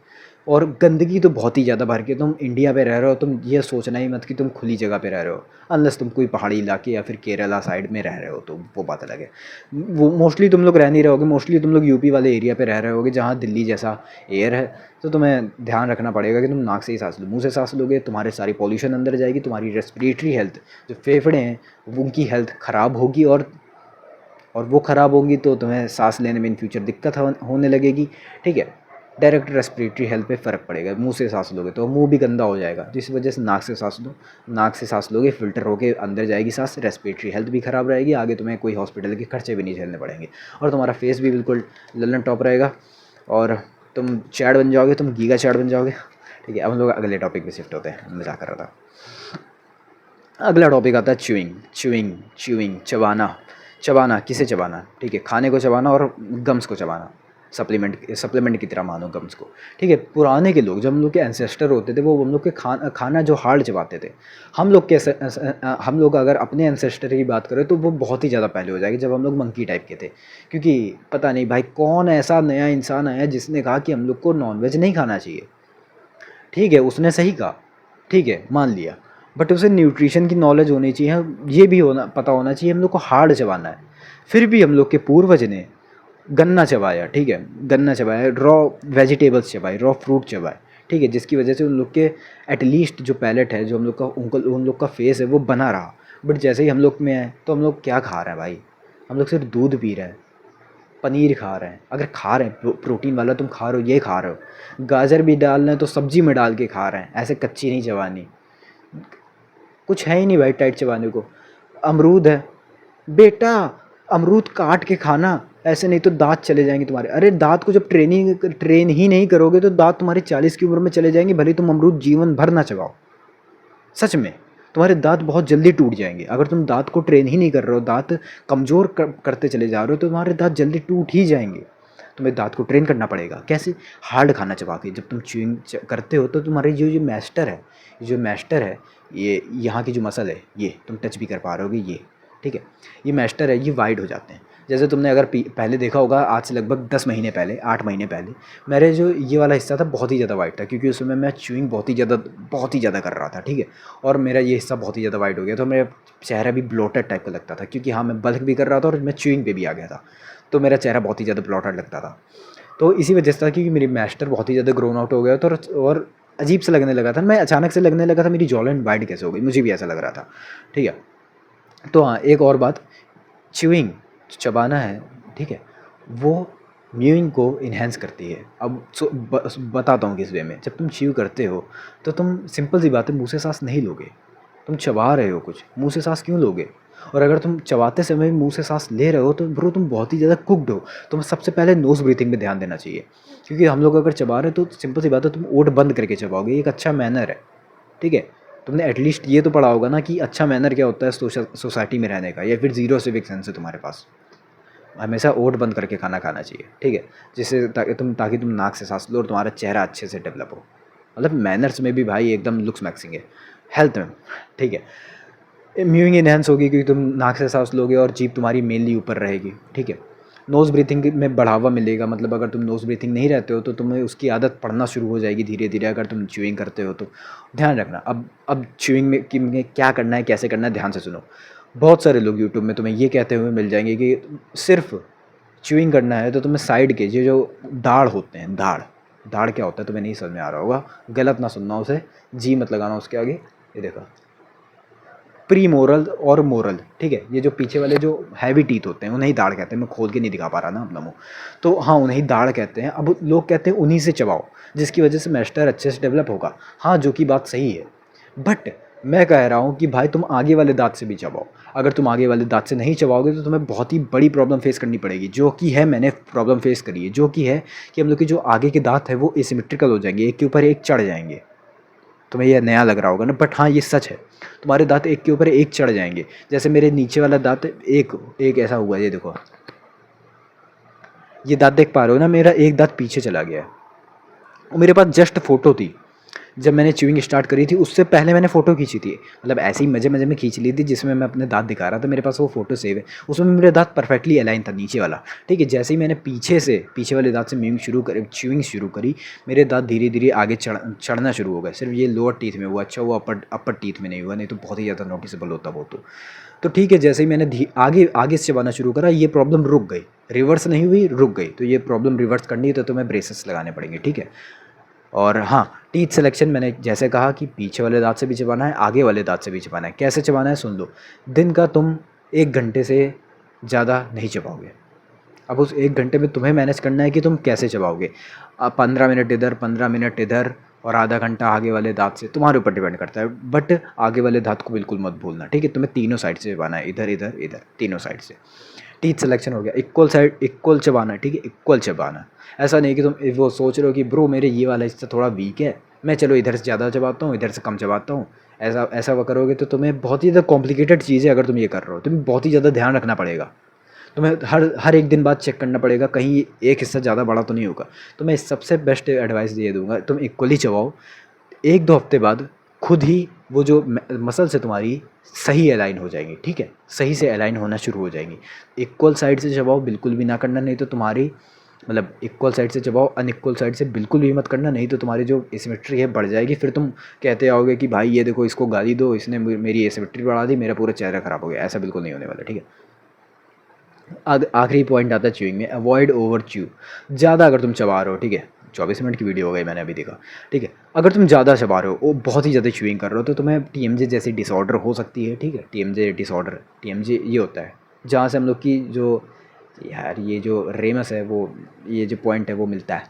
और गंदगी तो बहुत ही ज़्यादा भर के। तुम इंडिया पे रह रहे हो, तुम ये सोचना ही मत कि तुम खुली जगह पे रह रहे हो, अनलेस तुम कोई पहाड़ी इलाके या फिर केरला साइड में रह रहे हो, तो वो बात अलग है। वो मोस्टली तुम लोग रह नहीं रहोगे, मोस्टली तुम लोग यूपी वाले एरिया पे रह रहे होगे जहाँ दिल्ली जैसा एयर है। तो तुम्हें ध्यान रखना पड़ेगा कि तुम नाक से ही सांस लो। मुंह से सांस लोगे तुम्हारे सारी पॉल्यूशन अंदर जाएगी, तुम्हारी रेस्पिरेटरी हेल्थ, जो फेफड़े हैं उनकी हेल्थ ख़राब होगी, और वो ख़राब होगी तो तुम्हें सांस लेने में इन फ्यूचर दिक्कत होने लगेगी, ठीक है। डायरेक्ट रेस्पिरेटरी हेल्थ पे फ़र्क पड़ेगा। मुंह से सांस लोगे तो मुंह भी गंदा हो जाएगा, तो इस वजह से नाक से सांस लो। नाक से सांस लोगे, फ़िल्टर होके अंदर जाएगी सांस, रेस्पिरेटरी हेल्थ भी ख़राब रहेगी, आगे तुम्हें कोई हॉस्पिटल के खर्चे भी नहीं झेलने पड़ेंगे, और तुम्हारा फेस भी बिल्कुल लल्लन टॉप रहेगा, और तुम चैड बन जाओगे, तुम गीगा चैड बन जाओगे, ठीक है। अब हम लोग अगले टॉपिक पे शिफ्ट होते हैं, मज़ाक कर रहा था। अगला टॉपिक आता है च्यूइंग, चबाना। किसे चबाना, ठीक है, खाने को चबाना और गम्स को चबाना, सप्लीमेंट की तरह मानो गम्स को, ठीक है। पुराने के लोग, जब हम लोग के एंसेस्टर होते थे, वो हम लोग के खाना जो हार्ड चबाते थे। हम लोग अगर अपने एंसेस्टर की बात करें तो वो बहुत ही ज़्यादा पहले हो जाएगी, जब हम लोग मंकी टाइप के थे। क्योंकि पता नहीं भाई कौन ऐसा नया इंसान आया जिसने कहा कि हम लोग को नॉनवेज नहीं खाना चाहिए, ठीक है, उसने सही कहा, ठीक है, मान लिया, बट उसे न्यूट्रिशन की नॉलेज होनी चाहिए, ये भी पता होना चाहिए हम लोग को हार्ड चबाना है। फिर भी हम लोग के पूर्वज ने गन्ना चबाया, ठीक है, गन्ना चबाया, रॉ वेजिटेबल्स चबाए, रॉ फ्रूट चबाए, ठीक है, जिसकी वजह से उन लोग के एटलीस्ट जो पैलेट है, जो हम लोग का उन लोग का फेस है वो बना रहा। बट जैसे ही हम लोग में है तो हम लोग क्या खा रहे हैं भाई, हम लोग सिर्फ दूध पी रहे हैं, पनीर खा रहे हैं। अगर खा रहे हैं प्रोटीन वाला तुम खा रहे हो, ये खा रहे हो, गाजर भी डाल रहे हैं तो सब्जी में डाल के खा रहे हैं, ऐसे कच्ची नहीं चबानी। कुछ है ही नहीं भाई टाइट चबाने को। अमरूद है बेटा, अमरूद काट के खाना, ऐसे नहीं तो दांत चले जाएंगे तुम्हारे। अरे दांत को जब ट्रेन ही नहीं करोगे तो दांत तुम्हारे 40 की उम्र में चले जाएंगे, भले तुम अमरूद जीवन भर ना चबाओ। सच में तुम्हारे दांत बहुत जल्दी टूट जाएंगे अगर तुम दांत को ट्रेन ही नहीं कर रहे हो, दांत कमज़ोर करते चले जा रहे हो तो तुम्हारे दांत जल्दी टूट ही जाएंगे। तुम्हें दांत को ट्रेन करना पड़ेगा। कैसे? हार्ड खाना चबा के। जब तुम च्यूइंग करते हो तो तुम्हारी जो मैस्टर है, ये यहाँ की जो मसल है, ये तुम टच भी कर पा रहे होगे, ये ठीक है, ये मैस्टर है, ये वाइड हो जाते हैं। जैसे तुमने अगर पहले देखा होगा, आज से लगभग 10 महीने पहले, 8 महीने पहले, मेरे जो ये वाला हिस्सा था बहुत ही ज़्यादा वाइड था, क्योंकि उसमें मैं च्यूइंग बहुत ही ज़्यादा कर रहा था, ठीक है। और मेरा ये हिस्सा बहुत ही ज़्यादा वाइड हो गया, तो मेरा चेहरा भी ब्लोटेड टाइप का लगता था, क्योंकि हाँ मैं बल्क भी कर रहा था और मैं च्यूइंग पे भी आ गया था, तो मेरा चेहरा बहुत ही ज़्यादा ब्लोटेड लगता था। तो इसी वजह से था, क्योंकि मेरी मैस्टर बहुत ही ज़्यादा ग्रोन आउट हो गया था और अजीब से लगने लगा था। मैं अचानक से लगने लगा था मेरी जॉ लाइन वाइड कैसे हो गई, मुझे भी ऐसा लग रहा था, ठीक है। तो हाँ, एक और बात, च्यूइंग चबाना है, ठीक है, वो म्यूइंग को इन्हेंस करती है। अब बताता हूँ किस वे में। जब तुम च्यू करते हो तो तुम, सिंपल सी बात है, मुँह से सांस नहीं लोगे। तुम चबा रहे हो कुछ, मुँह से सांस क्यों लोगे? और अगर तुम चबाते समय मुँह से सांस ले रहे हो तो ब्रो तुम बहुत ही ज़्यादा कुक्ड हो। तुम्हें सबसे पहले नोज़ ब्रीथिंग पे ध्यान देना चाहिए, क्योंकि हम लोग अगर चबा रहे हैं तो सिंपल सी बात है, तुम ओठ बंद करके चबाओगे, ये एक अच्छा मैनर है, ठीक है। तुमने एटलीस्ट ये तो पढ़ा होगा ना कि अच्छा मैनर क्या होता है सोसाइटी में रहने का, या फिर ज़ीरो सिविक सेंस है तुम्हारे पास। हमेशा ओठ बंद करके खाना खाना चाहिए, ठीक है, जिससे ताकि तुम नाक से सांस लो और तुम्हारा चेहरा अच्छे से डेवलप हो। मतलब मैनर्स में भी भाई एकदम लुक्स मैक्सिंग है, हेल्थ में, ठीक है। म्यूइंग इनहेंस होगी क्योंकि तुम नाक से सांस लोगे और जीभ तुम्हारी मेनली ऊपर रहेगी, ठीक है। नोज़ ब्रीथिंग में बढ़ावा मिलेगा, मतलब अगर तुम नोज़ ब्रीथिंग नहीं रहते हो तो तुम्हें उसकी आदत पड़ना शुरू हो जाएगी धीरे धीरे, अगर तुम च्यूइंग करते हो तो। ध्यान रखना। अब च्यूइंग में क्या करना है, कैसे करना है, ध्यान से सुनो। बहुत सारे लोग यूट्यूब में तुम्हें ये कहते हुए मिल जाएंगे कि सिर्फ च्यूइंग करना है तो तुम्हें साइड के जो दाढ़ होते हैं, दाढ़ क्या होता है तुम्हें नहीं समझ में आ रहा होगा, गलत ना सुनना उसे, जी मत लगाना उसके आगे। ये देखो, प्री मोरल और मोरल, ठीक है, ये जो पीछे वाले जो हैवी टीथ होते हैं उन्हें ही दाढ़ कहते हैं। मैं खोल के नहीं दिखा पा रहा ना अपना मुँह, तो हाँ उन्हें ही दाढ़ कहते हैं। अब लोग कहते हैं उन्हीं से चबाओ, जिसकी वजह से मैस्टर अच्छे से डेवलप होगा। हाँ, जो कि बात सही है, बट मैं कह रहा हूँ कि भाई तुम आगे वाले दांत से भी चबाओ। अगर तुम आगे वाले दांत से नहीं चबाओगे तो तुम्हें बहुत ही बड़ी प्रॉब्लम फेस करनी पड़ेगी, जो कि है, मैंने प्रॉब्लम फेस करी है, जो कि है कि हम लोग के जो आगे के दांत है वो एसिमेट्रिकल हो जाएंगे, एक के ऊपर एक चढ़ जाएंगे। तुम्हें यह नया लग रहा होगा ना, बट हाँ ये सच है, तुम्हारे दांत एक के ऊपर एक चढ़ जाएंगे। जैसे मेरे नीचे वाला दांत एक एक ऐसा हुआ, ये देखो, ये दांत देख पा रहे हो ना, मेरा एक दांत पीछे चला गया है। और मेरे पास जस्ट फोटो थी, जब मैंने च्यूइंग स्टार्ट करी थी उससे पहले मैंने फ़ोटो खींची थी, मतलब ऐसे ही मज़े मज़े में खींच ली थी, जिसमें मैं अपने दांत दिखा रहा था। मेरे पास वो फ़ोटो सेव है, उसमें मेरे दांत परफेक्टली अलाइन था, नीचे वाला, ठीक है। जैसे ही मैंने पीछे वाले दांत से च्यूइंग शुरू करी, मेरे दांत धीरे धीरे आगे चढ़ना शुरू हो गए। सिर्फ ये लोअर टीथ में हुआ, अच्छा वो अपर टीथ में नहीं हुआ, नहीं तो बहुत ही ज़्यादा नोटिसेबल होता वो तो ठीक है। जैसे ही मैंने आगे से चबाना शुरू करा, ये प्रॉब्लम रुक गई, रिवर्स नहीं हुई, रुक गई। तो ये प्रॉब्लम रिवर्स करनी है तो तुम्हें ब्रेसेस लगाने पड़ेंगे, ठीक है। और हाँ, टीथ सिलेक्शन मैंने जैसे कहा कि पीछे वाले दांत से भी चबाना है, आगे वाले दांत से भी चबाना है। कैसे चबाना है सुन लो। दिन का तुम 1 घंटे से ज़्यादा नहीं चबाओगे। अब उस 1 घंटे में तुम्हें मैनेज करना है कि तुम कैसे चबाओगे। 15 मिनट इधर, 15 मिनट इधर और आधा घंटा आगे वाले दांत से, तुम्हारे ऊपर डिपेंड करता है। बट आगे वाले दांत को बिल्कुल मत भूलना, ठीक है। तुम्हें तीनों साइड से चबाना है, इधर इधर इधर, तीनों साइड से। टीथ सिलेक्शन हो गया, इक्वल चबाना, ठीक है, इक्वल चबाना। ऐसा नहीं कि तुम वो सोच रहे हो कि ब्रो मेरे ये वाला हिस्सा थोड़ा वीक है, मैं चलो इधर से ज़्यादा चबाता हूँ, इधर से कम चबाता हूँ। ऐसा वो करोगे तो तुम्हें बहुत ही ज़्यादा कॉम्प्लिकेटेड चीज़ है। अगर तुम ये कर रहे हो तुम्हें बहुत ही ज़्यादा ध्यान रखना पड़ेगा। तुम्हें हर एक दिन बाद चेक करना पड़ेगा कहीं एक हिस्सा ज़्यादा बड़ा तो नहीं होगा। तो मैं सबसे बेस्ट एडवाइस दे दूँगा, तुम इक्वली चबाओ। 1-2 हफ्ते बाद खुद ही वो जो मसल्स है तुम्हारी सही अलाइन हो जाएंगी, ठीक है, सही से अलाइन होना शुरू हो जाएंगी। इक्वल साइड से चबाओ, बिल्कुल भी ना करना, नहीं तो तुम्हारी, मतलब इक्वल साइड से चबाओ, अनइक्वल साइड से बिल्कुल भी मत करना, नहीं तो तुम्हारी जो एसिमेट्री है बढ़ जाएगी। फिर तुम कहते आओगे कि भाई ये देखो इसको गाली दो, इसने मेरी एसिमेट्री बढ़ा दी, मेरा पूरा चेहरा ख़राब हो गया। ऐसा बिल्कुल नहीं होने वाला, ठीक है। आखिरी पॉइंट आता है च्यूइंग में, अवॉइड ओवर च्यू। ज़्यादा अगर तुम चबा रहे हो, ठीक है, 24 मिनट की वीडियो हो गई, मैंने अभी देखा, ठीक है। अगर तुम ज़्यादा चबा रहे हो, बहुत ही ज़्यादा च्यूइंग कर रहे हो, तो तुम्हें टीएमजे जैसी डिसऑर्डर हो सकती है, ठीक है। टीएमजे डिसऑर्डर, टीएमजे ये होता है जहाँ से हम लोग की जो यार ये जो रेमस है वो, ये जो पॉइंट है वो मिलता है,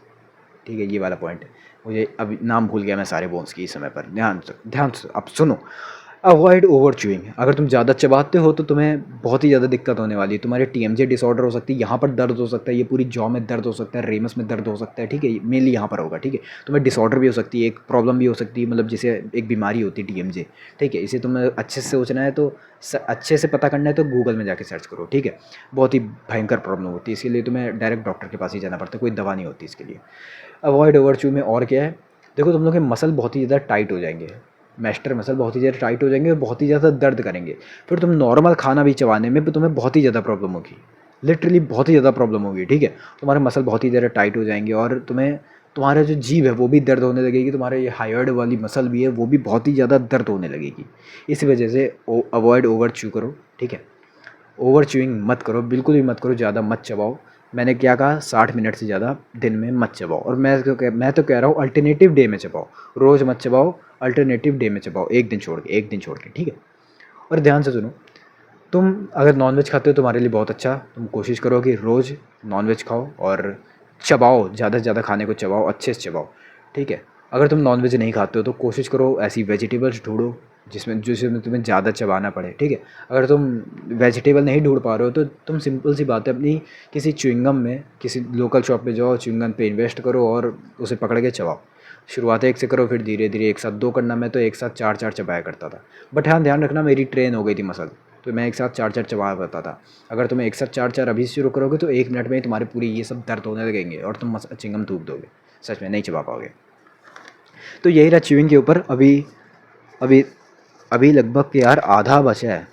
ठीक है। ये वाला पॉइंट मुझे अभी नाम भूल गया मैं सारे बोन्स की इस समय पर। ध्यान से अब सुनो। Avoid over chewing. अगर तुम ज़्यादा चबाते हो तो तुम्हें बहुत ही ज़्यादा दिक्कत होने वाली है। तुम्हारे टीएमजे डिसऑर्डर हो सकती है, यहाँ पर दर्द हो सकता है, ये पूरी जॉ में दर्द हो सकता है, रेमस में दर्द हो सकता है, ठीक है। मेनली यहाँ पर होगा, ठीक है। तुम्हें डिसऑर्डर भी हो सकती है, एक प्रॉब्लम भी हो सकती है, मतलब जैसे एक बीमारी होती है टीएमजे, ठीक है। इसे तुम्हें अच्छे से सोचना है तो अच्छे से पता करना है तो गूगल में जाके सर्च करो, ठीक है। बहुत ही भयंकर प्रॉब्लम होती है, इसके लिए तुम्हें डायरेक्ट डॉक्टर के पास ही जाना पड़ता है, कोई दवा नहीं होती इसके लिए। अवॉइड ओवर च्यू में और क्या है, देखो तुम लोग के मसल बहुत ही ज़्यादा टाइट हो जाएंगे, मैस्टर मसल बहुत ही ज़्यादा टाइट हो जाएंगे और बहुत ही ज़्यादा दर्द करेंगे। फिर तुम नॉर्मल खाना भी चबाने में तुम्हें बहुत ही ज़्यादा प्रॉब्लम होगी, लिटरली बहुत ही ज़्यादा प्रॉब्लम होगी, ठीक है। तुम्हारे मसल बहुत ही ज़्यादा टाइट हो जाएंगे और तुम्हें तुम्हारा जो जीभ है वो भी दर्द होने लगेगी, तुम्हारे ये हाइड वाली मसल भी है वो भी बहुत ही ज़्यादा दर्द होने लगेगी। इसी वजह से अवॉइड ओवर च्यू करो, ठीक है। ओवर च्यूइंग मत करो, बिल्कुल भी मत करो, ज़्यादा मत चबाओ। मैंने क्या कहा, 60 मिनट से ज़्यादा दिन में मत चबाओ। और मैं तो कह रहा हूँ अल्टरनेटिव डे में चबाओ, रोज़ मत चबाओ, अल्टरनेटिव डे में चबाओ, एक दिन छोड़ के, एक दिन छोड़ के, ठीक है। और ध्यान से सुनो, तुम अगर नॉनवेज खाते हो तुम्हारे लिए बहुत अच्छा, तुम कोशिश करो कि रोज़ नॉनवेज खाओ और चबाओ, ज़्यादा से ज़्यादा खाने को चबाओ, अच्छे से चबाओ, ठीक है। अगर तुम नॉनवेज नहीं खाते हो तो कोशिश करो ऐसी वेजिटेबल्स ढूंढो जिसमें तुम्हें ज़्यादा चबाना पड़े, ठीक है। अगर तुम वेजिटेबल नहीं ढूंढ पा रहे हो तो तुम सिंपल सी बात है, अपनी किसी च्युइंगम में, किसी लोकल शॉप पे जाओ, च्युइंगम पे इन्वेस्ट करो और उसे पकड़ के चबाओ। शुरुआत एक से करो, फिर धीरे धीरे एक साथ 2 करना। मैं तो एक साथ 4-4 चबाया करता था, बट हाँ ध्यान रखना मेरी ट्रेन हो गई थी मसल, तो मैं एक साथ 4-4 चबाया करता था। अगर तुम एक साथ 4-4 अभी शुरू करोगे तो 1 मिनट में ही तुम्हारे पूरी ये सब दर्द होने लगेंगे और तुम च्युइंगम थूक दोगे, सच में नहीं चबा पाओगे। तो यही रहा च्युइंग के ऊपर। अभी अभी अभी लगभग यार आधा बचा है,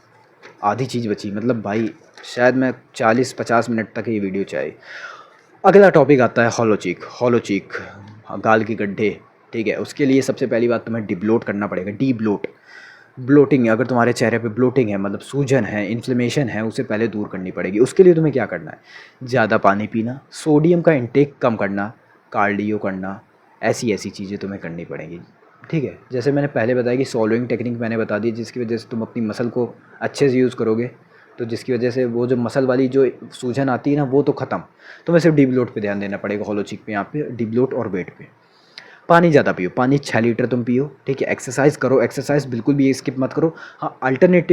आधी चीज़ बची, मतलब भाई शायद मैं 40-50 मिनट तक ये वीडियो चाहिए। अगला टॉपिक आता है हॉलो चीक। हॉलो चीक, गाल के गड्ढे, ठीक है। उसके लिए सबसे पहली बात तुम्हें डिब्लोट करना पड़ेगा, डी ब्लोट। ब्लोटिंग, अगर तुम्हारे चेहरे पे ब्लोटिंग है, मतलब सूजन है, इन्फ्लेमेशन है, उसे पहले दूर करनी पड़ेगी। उसके लिए तुम्हें क्या करना है, ज़्यादा पानी पीना, सोडियम का इंटेक कम करना, कार्डियो करना, ऐसी ऐसी चीज़ें तुम्हें करनी पड़ेंगी, ठीक है। जैसे मैंने पहले बताया कि सॉलोइंग टेक्निक मैंने बता दी, जिसकी वजह से तुम अपनी मसल को अच्छे से यूज़ करोगे, तो जिसकी वजह से वो जो मसल वाली जो सूजन आती है ना वो तो ख़त्म। तुम्हें सिर्फ डिब्लोट पे ध्यान देना पड़ेगा, हॉलो चीक पे, यहाँ पे डिब्लोट और वेट पे। पानी ज़्यादा पियो, पानी 6 लीटर तुम पियो, ठीक है। एक्सरसाइज करो, एक्सरसाइज बिल्कुल भी स्किप मत करो। हाँ, अल्टरनेट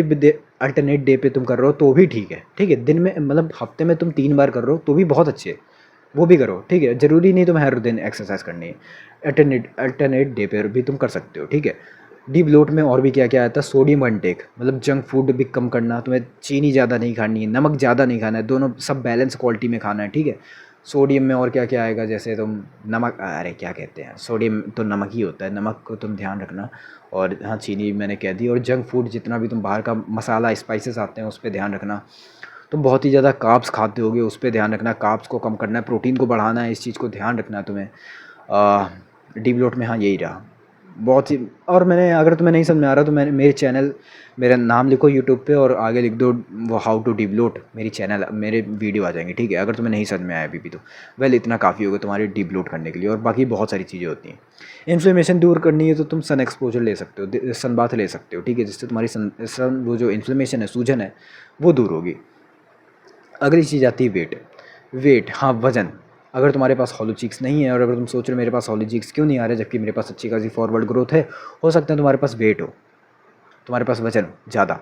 डे पे तुम कर रहे हो तो भी ठीक है, ठीक है। दिन में मतलब हफ्ते में तुम 3 बार कर रहे हो तो भी बहुत अच्छे है, वो भी करो, ठीक है। ज़रूरी नहीं तुम्हें हर दिन एक्सरसाइज करनी है, अल्टरनेट डे पर भी तुम कर सकते हो, ठीक है। डीप ब्लोट में और भी क्या क्या आता है, सोडियम इंटेक, मतलब जंक फूड भी कम करना, तुम्हें चीनी ज़्यादा नहीं खानी है, नमक ज़्यादा नहीं खाना है, दोनों सब बैलेंस क्वालिटी में खाना है, ठीक है। सोडियम में और क्या क्या आएगा, जैसे तुम नमक, अरे क्या कहते हैं, सोडियम तो नमक ही होता है, नमक को तुम ध्यान रखना। और हाँ, चीनी मैंने कह दी। और जंक फूड जितना भी तुम बाहर का मसाला स्पाइसेस आते हैं उस पर ध्यान रखना। तुम बहुत ही ज़्यादा कार्ब्स खाते होगे, उस पर ध्यान रखना, कार्ब्स को कम करना है, प्रोटीन को बढ़ाना है, इस चीज़ को ध्यान रखना है तुम्हें। डीप ब्लोट में हाँ यही रहा बहुत ही। और मैंने, अगर तुम्हें नहीं समझ में आ रहा तो मैंने मेरे चैनल, मेरा नाम लिखो यूट्यूब पे और आगे लिख दो वो हाउ टू डिब्लोट, मेरी चैनल, मेरे वीडियो आ जाएंगे, ठीक है। अगर तुम्हें नहीं समझ में आया अभी भी तो वेल इतना काफ़ी होगा तुम्हारे डिब्लोट करने के लिए। और बाकी बहुत सारी चीज़ें होती हैं। इन्फ्लेमेशन दूर करनी है तो तुम सन एक्सपोजर ले सकते हो, सन बाथ ले सकते हो, ठीक है, जिससे तुम्हारी सन वो जो इन्फ्लेमेशन है, सूजन है, वो दूर होगी। अगली चीज़ आती है वेट। वेट, हाँ वज़न। अगर तुम्हारे पास हॉलो चीक्स नहीं है और अगर तुम सोच रहे हो मेरे पास हॉलो चीक्स क्यों नहीं आ रहे जबकि मेरे पास अच्छी खासी फॉरवर्ड ग्रोथ है, हो सकता है तुम्हारे पास वेट हो, तुम्हारे पास वजन ज़्यादा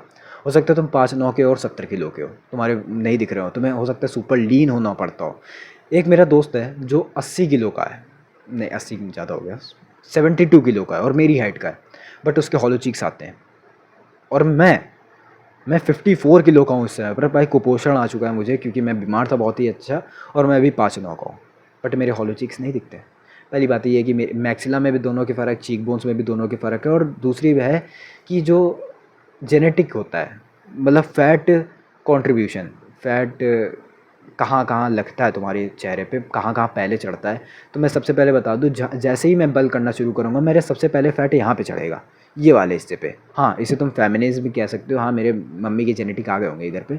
हो सकता है, तुम 5'9" के और 70 किलो के हो, तुम्हारे नहीं दिख रहे हो, तुम्हें हो सकता है सुपर लीन होना पड़ता हो। एक मेरा दोस्त है जो 80 किलो का है, नहीं 80 ज़्यादा हो गया, 72 किलो का है और मेरी हाइट का है, बट उसके हॉलो चीक्स आते हैं। और मैं 54 किलो का हूँ इस समय पर भाई, कुपोषण आ चुका है मुझे क्योंकि मैं बीमार था बहुत ही अच्छा, और मैं अभी 5'9" का हूँ, बट मेरे हॉलो चीक्स नहीं दिखते। पहली बात ये है कि मेरे मैक्सिला में भी दोनों के फ़र्क, चीक बोन्स में भी दोनों के फ़र्क है। और दूसरी वह है कि जो जेनेटिक होता है, मतलब फ़ैट कंट्रीब्यूशन, फ़ैट कहाँ कहाँ लगता है तुम्हारे चेहरे पे, कहाँ कहाँ पहले चढ़ता है। तो मैं सबसे पहले बता दूँ, जैसे ही मैं बल करना शुरू करूँगा मेरे सबसे पहले फ़ैट यहाँ पे चढ़ेगा, ये वाले हिस्से पे। हाँ, इसे तुम फेमिनिज़्म भी कह सकते हो। हाँ, मेरे मम्मी के जेनेटिक आ गए होंगे इधर पे,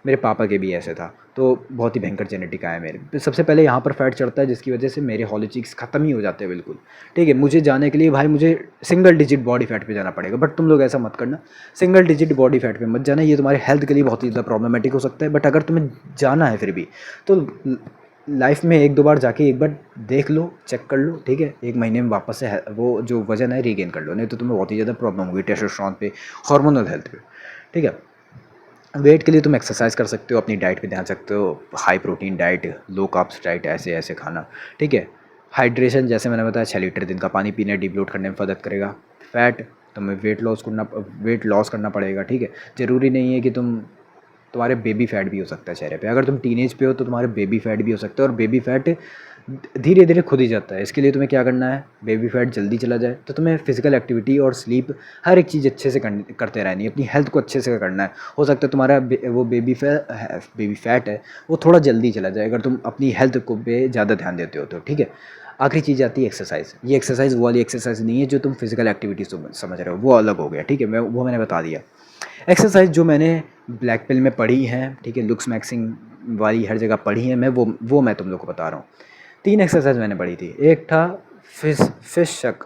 मेरे पापा के भी ऐसे था, तो बहुत ही भयंकर जेनेटिक आया मेरे। तो सबसे पहले यहाँ पर फैट चढ़ता है, जिसकी वजह से मेरे हॉलो चीक्स ख़त्म ही हो जाते हैं बिल्कुल, ठीक है। मुझे जाने के लिए भाई मुझे सिंगल डिजिट बॉडी फैट पे जाना पड़ेगा, बट तुम लोग ऐसा मत करना, सिंगल डिजिट बॉडी फैट पे मत जाना, ये तुम्हारे हेल्थ के लिए बहुत ही ज़्यादा प्रॉब्लमेटिक हो सकता है। बट अगर तुम्हें जाना है फिर भी, तो लाइफ में एक दो बार जाके एक बार देख लो, चेक कर लो, ठीक है। एक महीने में वापस से वो जो वज़न है रीगेन कर लो, नहीं तो तुम्हें बहुत ही ज़्यादा प्रॉब्लम होगी टेस्टोस्टेरोन पे, हार्मोनल हेल्थ पे, ठीक है। वेट के लिए तुम एक्सरसाइज कर सकते हो, अपनी डाइट पे ध्यान सकते हो, high protein diet, low carbs diet, ऐसे ऐसे खाना, ठीक है। हाइड्रेशन जैसे मैंने बताया 6 लीटर दिन का पानी पीना डिप्लोट करने में मदद करेगा। फैट, तुम्हें वेट लॉस करना पड़ेगा, ठीक है। ज़रूरी नहीं है कि तुम्हारे बेबी फैट भी हो सकता है चेहरे पे, अगर तुम टीनेज पे हो तो तुम्हारे बेबी फैट भी हो सकता है, और बेबी फैट धीरे धीरे खुद ही जाता है। इसके लिए तुम्हें क्या करना है, बेबी फैट जल्दी चला जाए तो तुम्हें फिजिकल एक्टिविटी और स्लीप, हर एक चीज़ अच्छे से करते रहनी है, अपनी हेल्थ को अच्छे से करना है। हो सकता है तुम्हारा वो बेबी फैट है वो थोड़ा जल्दी चला जाए अगर तुम अपनी हेल्थ को पे ज़्यादा ध्यान देते हो तो, ठीक है। आखिरी चीज़ आती है एक्सरसाइज। ये एक्सरसाइज वो वाली एक्सरसाइज नहीं है जो तुम फिजिकल एक्टिविटीज समझ रहे हो, वो अलग हो गया, ठीक है। मैंने बता दिया। एक्सरसाइज जो मैंने ब्लैक पिल में पढ़ी हैं, ठीक है, लुक्स मैक्सिंग वाली हर जगह पढ़ी है, मैं तुम लोग को बता रहा हूँ। 3 एक्सरसाइज मैंने पढ़ी थी। एक था फिश शक,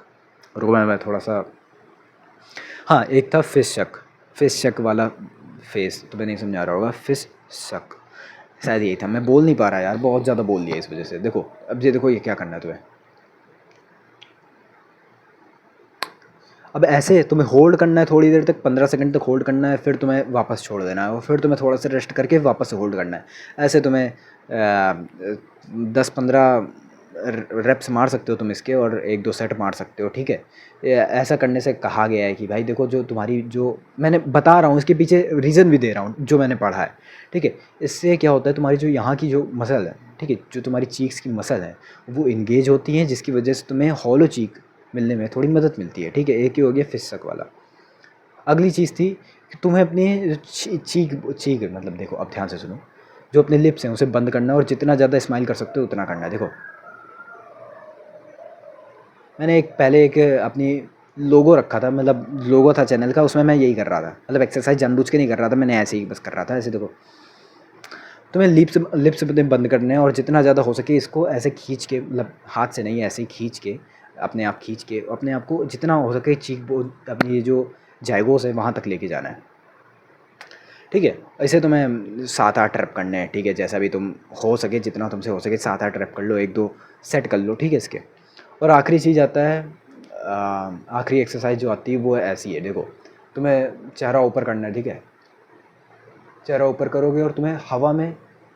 रुको मैं थोड़ा सा, हाँ एक था फिश शक वाला, फेस तो मैं नहीं समझा रहा होगा, फिश शक शायद यही था। मैं बोल नहीं पा रहा यार, बहुत ज़्यादा बोल लिया इस वजह से। देखो अब ये देखो, ये क्या करना है तुम्हें, अब ऐसे तुम्हें होल्ड करना है थोड़ी देर तक, 15 सेकंड तक होल्ड करना है, फिर तुम्हें वापस छोड़ देना है, और फिर तुम्हें थोड़ा सा रेस्ट करके वापस से होल्ड करना है। ऐसे तुम्हें 10-15 रेप्स मार सकते हो तुम इसके, और 1-2 सेट मार सकते हो, ठीक है। ऐसा करने से कहा गया है कि भाई देखो, जो तुम्हारी, जो मैंने बता रहा हूँ इसके पीछे रीज़न भी दे रहा हूँ जो मैंने पढ़ा है, ठीक है। इससे क्या होता है, तुम्हारी जो यहाँ की जो मसल है, ठीक है, जो तुम्हारी चीक्स की मसल है वो इंगेज होती हैं, जिसकी वजह से तुम्हें हॉलो चीक मिलने में थोड़ी मदद मिलती है, ठीक है। एक ही हो गया फिशक वाला। अगली चीज़ थी कि तुम्हें अपनी चीक चीक मतलब देखो, अब ध्यान से सुनो, जो अपने लिप्स हैं उसे बंद करना है, और जितना ज़्यादा स्माइल कर सकते हो उतना करना है। देखो मैंने पहले एक अपनी लोगो रखा था, मतलब लोगो था चैनल का, उसमें मैं यही कर रहा था, मतलब एक्सरसाइज जानबूझ के नहीं कर रहा था, मैंने ऐसे ही बस कर रहा था। ऐसे देखो, तुम्हें लिप्स बंद करने हैं, और जितना ज़्यादा हो सके इसको ऐसे खींच के, मतलब हाथ से नहीं, ऐसे ही खींच के, खींच के अपने आप को जितना हो सके चीक बोन, अपनी ये जो जाइगोस है वहाँ तक लेके जाना है, ठीक है। ऐसे तुम्हें 7-8 रैप करने हैं, ठीक है। जैसा भी तुम हो सके, जितना तुमसे हो सके 7-8 रैप कर लो, 1-2 सेट कर लो, ठीक है इसके। और आखिरी चीज़ आता है, आखिरी एक्सरसाइज जो आती है वो ऐसी है, देखो तुम्हें चेहरा ऊपर करना है, ठीक है। चेहरा ऊपर करोगे और तुम्हें हवा में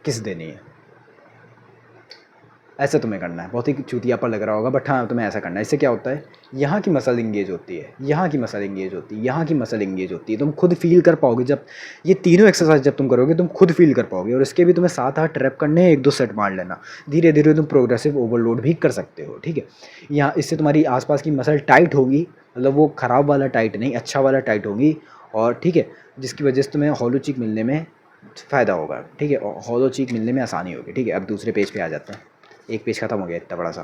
किस देनी है, ऐसा तुम्हें करना है। बहुत ही चूतियापा लग रहा होगा, बट हाँ तुम्हें ऐसा करना है। इससे क्या होता है, यहाँ की मसल इंगेज होती है, यहाँ की मसल इंगेज होती है, यहाँ की मसल इंगेज होती है। तुम खुद फील कर पाओगे जब ये तीनों एक्सरसाइज जब तुम करोगे, तुम खुद फील कर पाओगे। और इसके भी तुम्हें 7-8 रैप करने हैं, 1-2 सेट मार लेना। धीरे धीरे तुम प्रोग्रेसिव ओवरलोड भी कर सकते हो, ठीक है। यहाँ इससे तुम्हारी आसपास की मसल टाइट होगी, मतलब वो ख़राब वाला टाइट नहीं, अच्छा वाला टाइट होगी, और ठीक है, जिसकी वजह से तुम्हें हॉलो चीक मिलने में फ़ायदा होगा, ठीक है। हॉलो चीक मिलने में आसानी होगी, ठीक है। अब दूसरे पेज पे आ जाते हैं। एक पेज खत्म हो गया इतना बड़ा सा,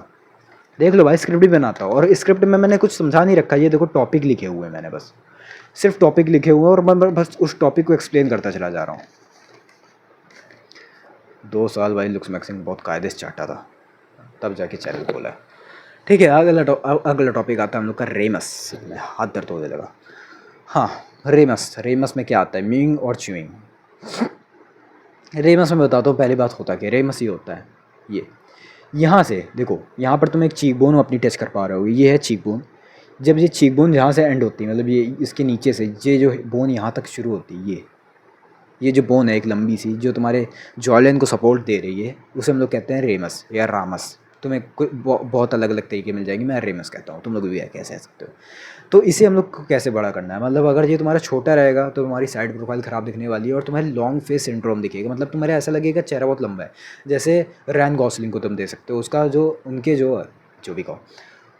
देख लो भाई, स्क्रिप्ट भी बनाता हूँ, और स्क्रिप्ट में मैंने कुछ समझा नहीं रखा। ये देखो टॉपिक लिखे हुए हैं मैंने, बस सिर्फ टॉपिक लिखे हुए हैं, और मैं बस उस टॉपिक को एक्सप्लेन करता चला जा रहा हूँ। 2 साल भाई लुक्स मैक्सिंग बहुत कायदे से चाटा था, तब जाके चैनल खोला है, ठीक है। अगला टॉपिक आता है हम लोग का रेमस। हाथ दर्द होने लगा। हाँ, रेमस में क्या आता है, मीइंग और च्यूइंग। रेमस में बताता हूँ, पहली बात होता है कि रेमस ये होता है, ये यहाँ से देखो, यहाँ पर तुम एक चीक बोन अपनी टच कर पा रहे हो, ये है चीक बोन। जब ये चीक बोन यहाँ से एंड होती है, मतलब ये इसके नीचे से ये जो बोन यहाँ तक शुरू होती है, ये जो बोन है एक लंबी सी, जो तुम्हारे जॉयलाइन को सपोर्ट दे रही है, उसे हम लोग कहते हैं रेमस या रामस। तुम्हें बहुत अलग अलग तरीके मिल जाएंगे, मैं रेमस कहता हूँ, तुम लोग भी कैसे कह सकते हो। तो इसे हम लोग को कैसे बड़ा करना है, मतलब अगर ये तुम्हारा छोटा रहेगा तो तुम्हारी साइड प्रोफाइल ख़राब दिखने वाली है, और तुम्हारी लॉन्ग फेस सिंड्रोम दिखेगा, मतलब तुम्हारे ऐसा लगेगा चेहरा बहुत लंबा है। जैसे रैन गॉसलिंग को तुम दे सकते हो, उसका जो भी कहो,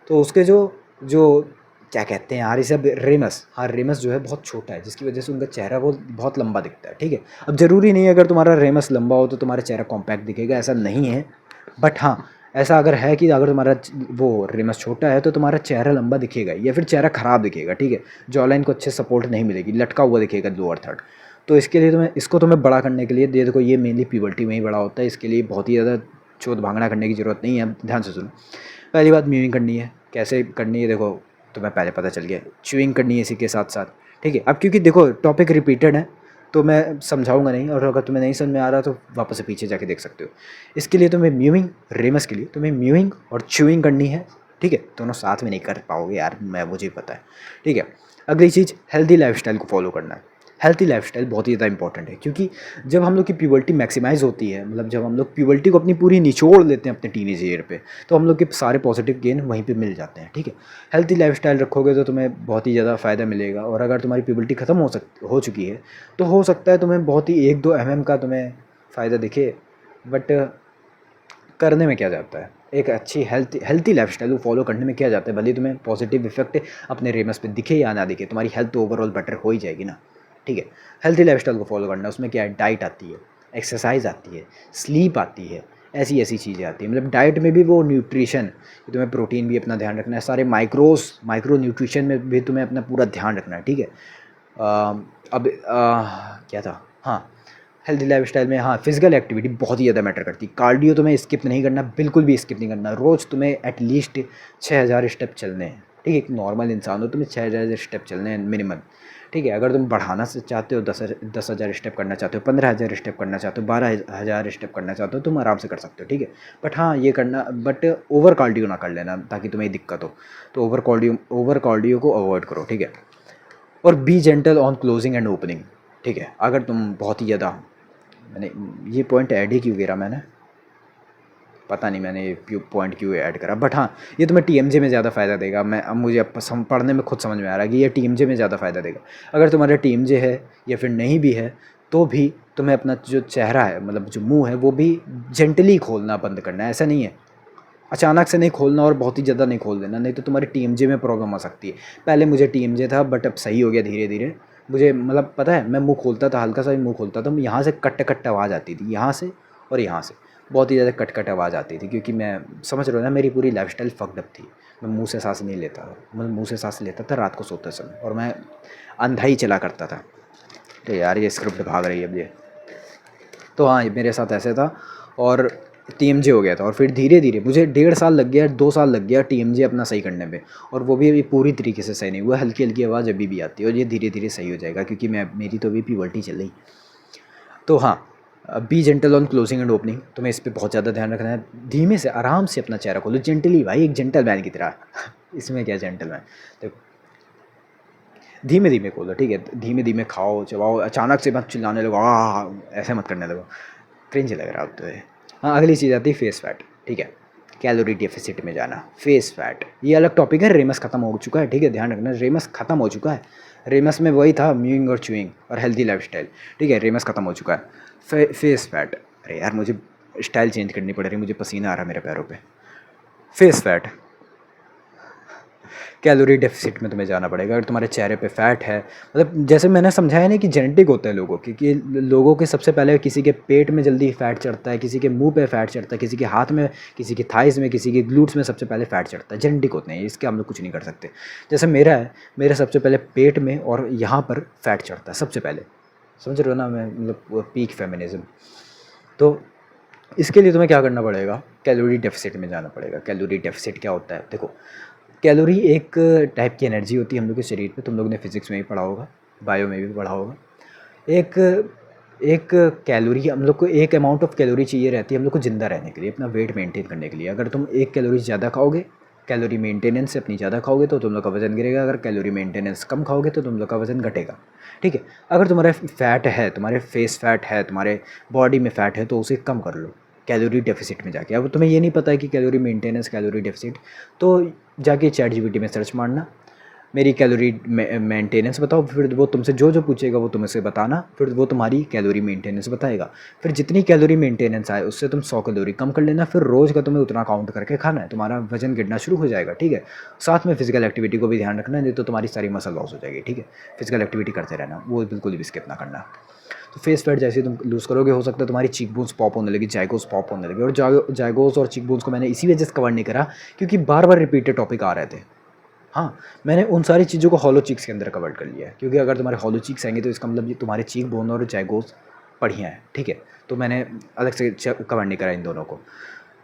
तो उसके जो क्या कहते हैं यार इसे, अब रेमस, हाँ रेमस जो है बहुत छोटा है, जिसकी वजह से उनका चेहरा वो बहुत लंबा दिखता है, ठीक है। अब ज़रूरी नहीं है अगर तुम्हारा रेमस लंबा हो तो तुम्हारा चेहरा कॉम्पैक्ट दिखेगा, ऐसा नहीं है। बट हाँ, ऐसा अगर है कि अगर तुम्हारा वो रेमस छोटा है तो तुम्हारा चेहरा लंबा दिखेगा या फिर चेहरा ख़राब दिखेगा, ठीक है। जॉ लाइन को अच्छे सपोर्ट नहीं मिलेगी, लटका हुआ दिखेगा लोअर थर्ड। तो इसके लिए तुम्हें बड़ा करने के लिए, ये देखो ये मेनली प्यूबर्टी में ही बड़ा होता है, इसके लिए बहुत ही ज़्यादा चोट भागना करने की ज़रूरत नहीं है। ध्यान से सुनो। पहली बात म्यूइंग करनी है। कैसे करनी है देखो, तुम्हें पहले पता चल गया। च्यूइंग करनी है इसी के साथ साथ, ठीक है। अब क्योंकि देखो टॉपिक रिपीटेड है तो मैं समझाऊंगा नहीं, और अगर तुम्हें नहीं समझ में आ रहा तो वापस से पीछे जाके देख सकते हो। इसके लिए तुम्हें म्यूइंग, रेमस के लिए तुम्हें म्यूइंग और च्यूइंग करनी है, ठीक है। दोनों साथ में नहीं कर पाओगे यार, मुझे पता है, ठीक है। अगली चीज़, हेल्दी लाइफस्टाइल को फॉलो करना है। हेल्थी लाइफस्टाइल बहुत ही ज़्यादा इंपॉर्टेंट है, क्योंकि जब हम लोग की प्यूबर्टी मैक्सिमाइज़ होती है, मतलब जब हम लोग प्यूबर्टी को अपनी पूरी निचोड़ लेते हैं अपने टीनेज ईयर पे, तो हम लोग के सारे पॉजिटिव गेन वहीं पे मिल जाते हैं, ठीक है। हेल्थी लाइफस्टाइल रखोगे तो तुम्हें बहुत ही ज़्यादा फ़ायदा मिलेगा। और अगर तुम्हारी प्यूबर्टी ख़त्म हो चुकी है तो हो सकता है तुम्हें बहुत ही 1-2 mm का तुम्हें फ़ायदा दिखे, बट करने में क्या जाता है। एक अच्छी हेल्थी लाइफस्टाइल को फॉलो करने में क्या जाता है, भले तुम्हें पॉजिटिव इफेक्ट अपने रेमस पे दिखे या ना दिखे, तुम्हारी हेल्थ तो ओवरऑल बेटर हो ही जाएगी ना, ठीक है। हेल्थी लाइफस्टाइल को फॉलो करना, उसमें क्या है, डाइट आती है, एक्सरसाइज आती है, स्लीप आती है, ऐसी ऐसी चीज़ें आती हैं। मतलब डाइट में भी वो न्यूट्रिशन, तुम्हें प्रोटीन भी अपना ध्यान रखना है, सारे माइक्रो न्यूट्रिशन में भी तुम्हें अपना पूरा ध्यान रखना है, ठीक है। अब क्या था, हाँ, हेल्दी लाइफस्टाइल में, हाँ, फिजिकल एक्टिविटी बहुत ही ज़्यादा मैटर करती है। कार्डियो तुम्हें स्किप नहीं करना, बिल्कुल भी स्किप नहीं करना। रोज़ तुम्हें एटलीस्ट 6,000 स्टेप चलने हैं, ठीक है। एक नॉर्मल इंसान हो, तुम्हें 6,000 स्टेप चलने हैं मिनिमम, ठीक है। अगर तुम बढ़ाना से चाहते हो, 10,000 स्टेप करना चाहते हो, 15,000 स्टेप करना चाहते हो, 12,000 स्टेप करना चाहते हो, तुम आराम से कर सकते हो, ठीक है। बट हाँ, ये करना, बट ओवर कार्डियो ना कर लेना ताकि तुम्हें दिक्कत हो। तो ओवर कार्डियो को अवॉइड करो, ठीक है। और B gentle on closing and opening, ठीक है। अगर तुम बहुत ही ज़्यादा, मैंने ये पॉइंट ऐड ही क्यों किया, मैंने पता नहीं मैंने ये पॉइंट क्यों ऐड करा, बट हाँ, ये तुम्हें टीएमजे में ज़्यादा फ़ायदा देगा। मुझे अब पढ़ने में खुद समझ में आ रहा है कि ये टीएमजे में ज़्यादा फ़ायदा देगा। अगर तुम्हारा टीएमजे है या फिर नहीं भी है तो भी तुम्हें अपना जो चेहरा है, मतलब जो मुंह है, वो भी जेंटली खोलना बंद करना है। ऐसा नहीं है अचानक से नहीं खोलना और बहुत ही ज़्यादा नहीं खोल देना, नहीं तो तुम्हारे टीएमजे में प्रॉब्लम आ सकती है। पहले मुझे टीएमजे था बट अब सही हो गया धीरे धीरे। मुझे मतलब पता है, मैं मुंह खोलता था, हल्का सा भी मुंह खोलता था, यहाँ से कट कट आवाज़ आती थी, यहाँ से और यहाँ से बहुत ही ज़्यादा कट कट आवाज़ आती थी, क्योंकि मैं समझ रहा हूँ ना, मेरी पूरी लाइफस्टाइल फक्ड अप थी। मैं मुँह से सांस नहीं लेता था, मैं मुँह से सांस लेता था रात को सोते समय, और मैं अंधा ही चला करता था। तो यार ये स्क्रिप्ट भाग रही है अब ये। तो हाँ, ये मेरे साथ ऐसे था और टीएमजे हो गया था। और फिर धीरे धीरे मुझे 1.5 साल लग गया, 2 साल लग गया टीएमजे अपना सही करने में, और वो भी अभी पूरी तरीके से सही नहीं हुआ। हल्की हल्की आवाज़ अभी भी आती है, और ये धीरे धीरे सही हो जाएगा, क्योंकि मेरी तो अभी प्यूबर्टी चल रही। तो हाँ, B gentle on closing and opening, तुम्हें इस पर बहुत ज़्यादा ध्यान रखना है। धीमे से आराम से अपना चेहरा खोलो, जेंटली भाई, एक जेंटलमैन की तरह इसमें क्या जेंटलमैन, देखो धीमे धीमे खोलो, ठीक है। धीमे धीमे खाओ चबाओ, अचानक से मत चिल्लाने लगो, ऐसे मत करने लगो, क्रिंज लग रहा है अब तो ये। हाँ, अगली चीज़ आती है फेस फैट, ठीक है। कैलोरी डेफिसिट में जाना, फेस फैट, ये अलग टॉपिक है। रेमस खत्म हो चुका है, ठीक है, ध्यान रखना, रेमस खत्म हो चुका है। रेमस में वही था, म्यूइंग और च्यूइंग और हेल्दी लाइफस्टाइल, ठीक है। रेमस खत्म हो चुका है। फेस फैट, अरे यार मुझे स्टाइल चेंज करनी पड़ रही, मुझे पसीना आ रहा है मेरे पैरों पे। फेस फैट, कैलोरी डेफिसिट में तुम्हें जाना पड़ेगा। अगर तुम्हारे चेहरे पे फैट है, मतलब जैसे मैंने समझाया ना कि जेनेटिक होता है लोगों की, कि लोगों के सबसे पहले किसी के पेट में जल्दी फैट चढ़ता है, किसी के मुंह पे फैट चढ़ता है, किसी के हाथ में, किसी के थाइस में, किसी के ग्लूट्स में सबसे पहले फैट चढ़ता है। जेनेटिक होते हैं, इसके हम लोग कुछ नहीं कर सकते। जैसे मेरा है, मेरा सबसे पहले पेट में और यहाँ पर फैट चढ़ता है सबसे पहले, समझ रहे हो ना, मैं मतलब पीक फेमिनिज्म। तो इसके लिए तुम्हें क्या करना पड़ेगा, कैलोरी डेफिसिट में जाना पड़ेगा। कैलोरी डेफिसिट क्या होता है, देखो, कैलोरी एक टाइप की एनर्जी होती है हम लोग के शरीर में, तुम लोग ने फिजिक्स में भी पढ़ा होगा, बायो में भी पढ़ा होगा। एक एक कैलोरी, हम लोग को एक अमाउंट ऑफ कैलोरी चाहिए रहती है हम लोग को ज़िंदा रहने के लिए, अपना वेट मेंटेन करने के लिए। अगर तुम एक कैलोरी ज़्यादा खाओगे, कैलोरी मेंटेनेंस से अपनी ज़्यादा खाओगे तो तुम लोग का वज़न गिरेगा। अगर कैलोरी मेंटेनेंस कम खाओगे तो तुम लोग का वज़न घटेगा, ठीक है। अगर तुम्हारा फैट है, तुम्हारे फेस फैट है, तुम्हारे बॉडी में फ़ैट है, तो उसे कम कर लो कैलोरी डेफिसिट में जाके। अब तुम्हें ये नहीं पता है कि कैलोरी मेंटेनेंस, कैलोरी डेफिसिट, तो जाके चैट जीपीटी में सर्च मारना, मेरी कैलोरी मेंटेनेंस बताओ, फिर वो तुमसे जो जो पूछेगा वो तुमसे बताना, फिर वो तुम्हारी कैलोरी मेंटेनेंस बताएगा। फिर जितनी कैलोरी मेंटेनेंस आए उससे तुम 100 कैलोरी कम कर लेना, फिर रोज़ का तुम्हें उतना काउंट करके खाना है, तुम्हारा वजन गिरना शुरू हो जाएगा, ठीक है। साथ में फिजिकल एक्टिविटी को भी ध्यान रखना है, नहीं तो तुम्हारी सारी मसल लॉस हो जाएगी, ठीक है। फिजिकल एक्टिविटी करते रहना, वो बिल्कुल भी स्किप ना करना। तो फेस फैट जैसे तुम लूज़ करोगे हो सकता है तुम्हारी चीक बोन्स पॉप होने लगी, जाइगोस पॉप होने लगे। और जाइगोस और चीक बोन्स को मैंने इसी वजह से कवर नहीं करा क्योंकि बार बार रिपीटेड टॉपिक आ रहे थे। हाँ, मैंने उन सारी चीज़ों को हॉलो चीक्स के अंदर कवर कर लिया है, क्योंकि अगर तुम्हारे हॉलो चीक्स आएंगे तो इसका मतलब ये तुम्हारे चीक बोन और जाइगोस बढ़िया है, ठीक है। तो मैंने अलग से कवर नहीं करा इन दोनों को।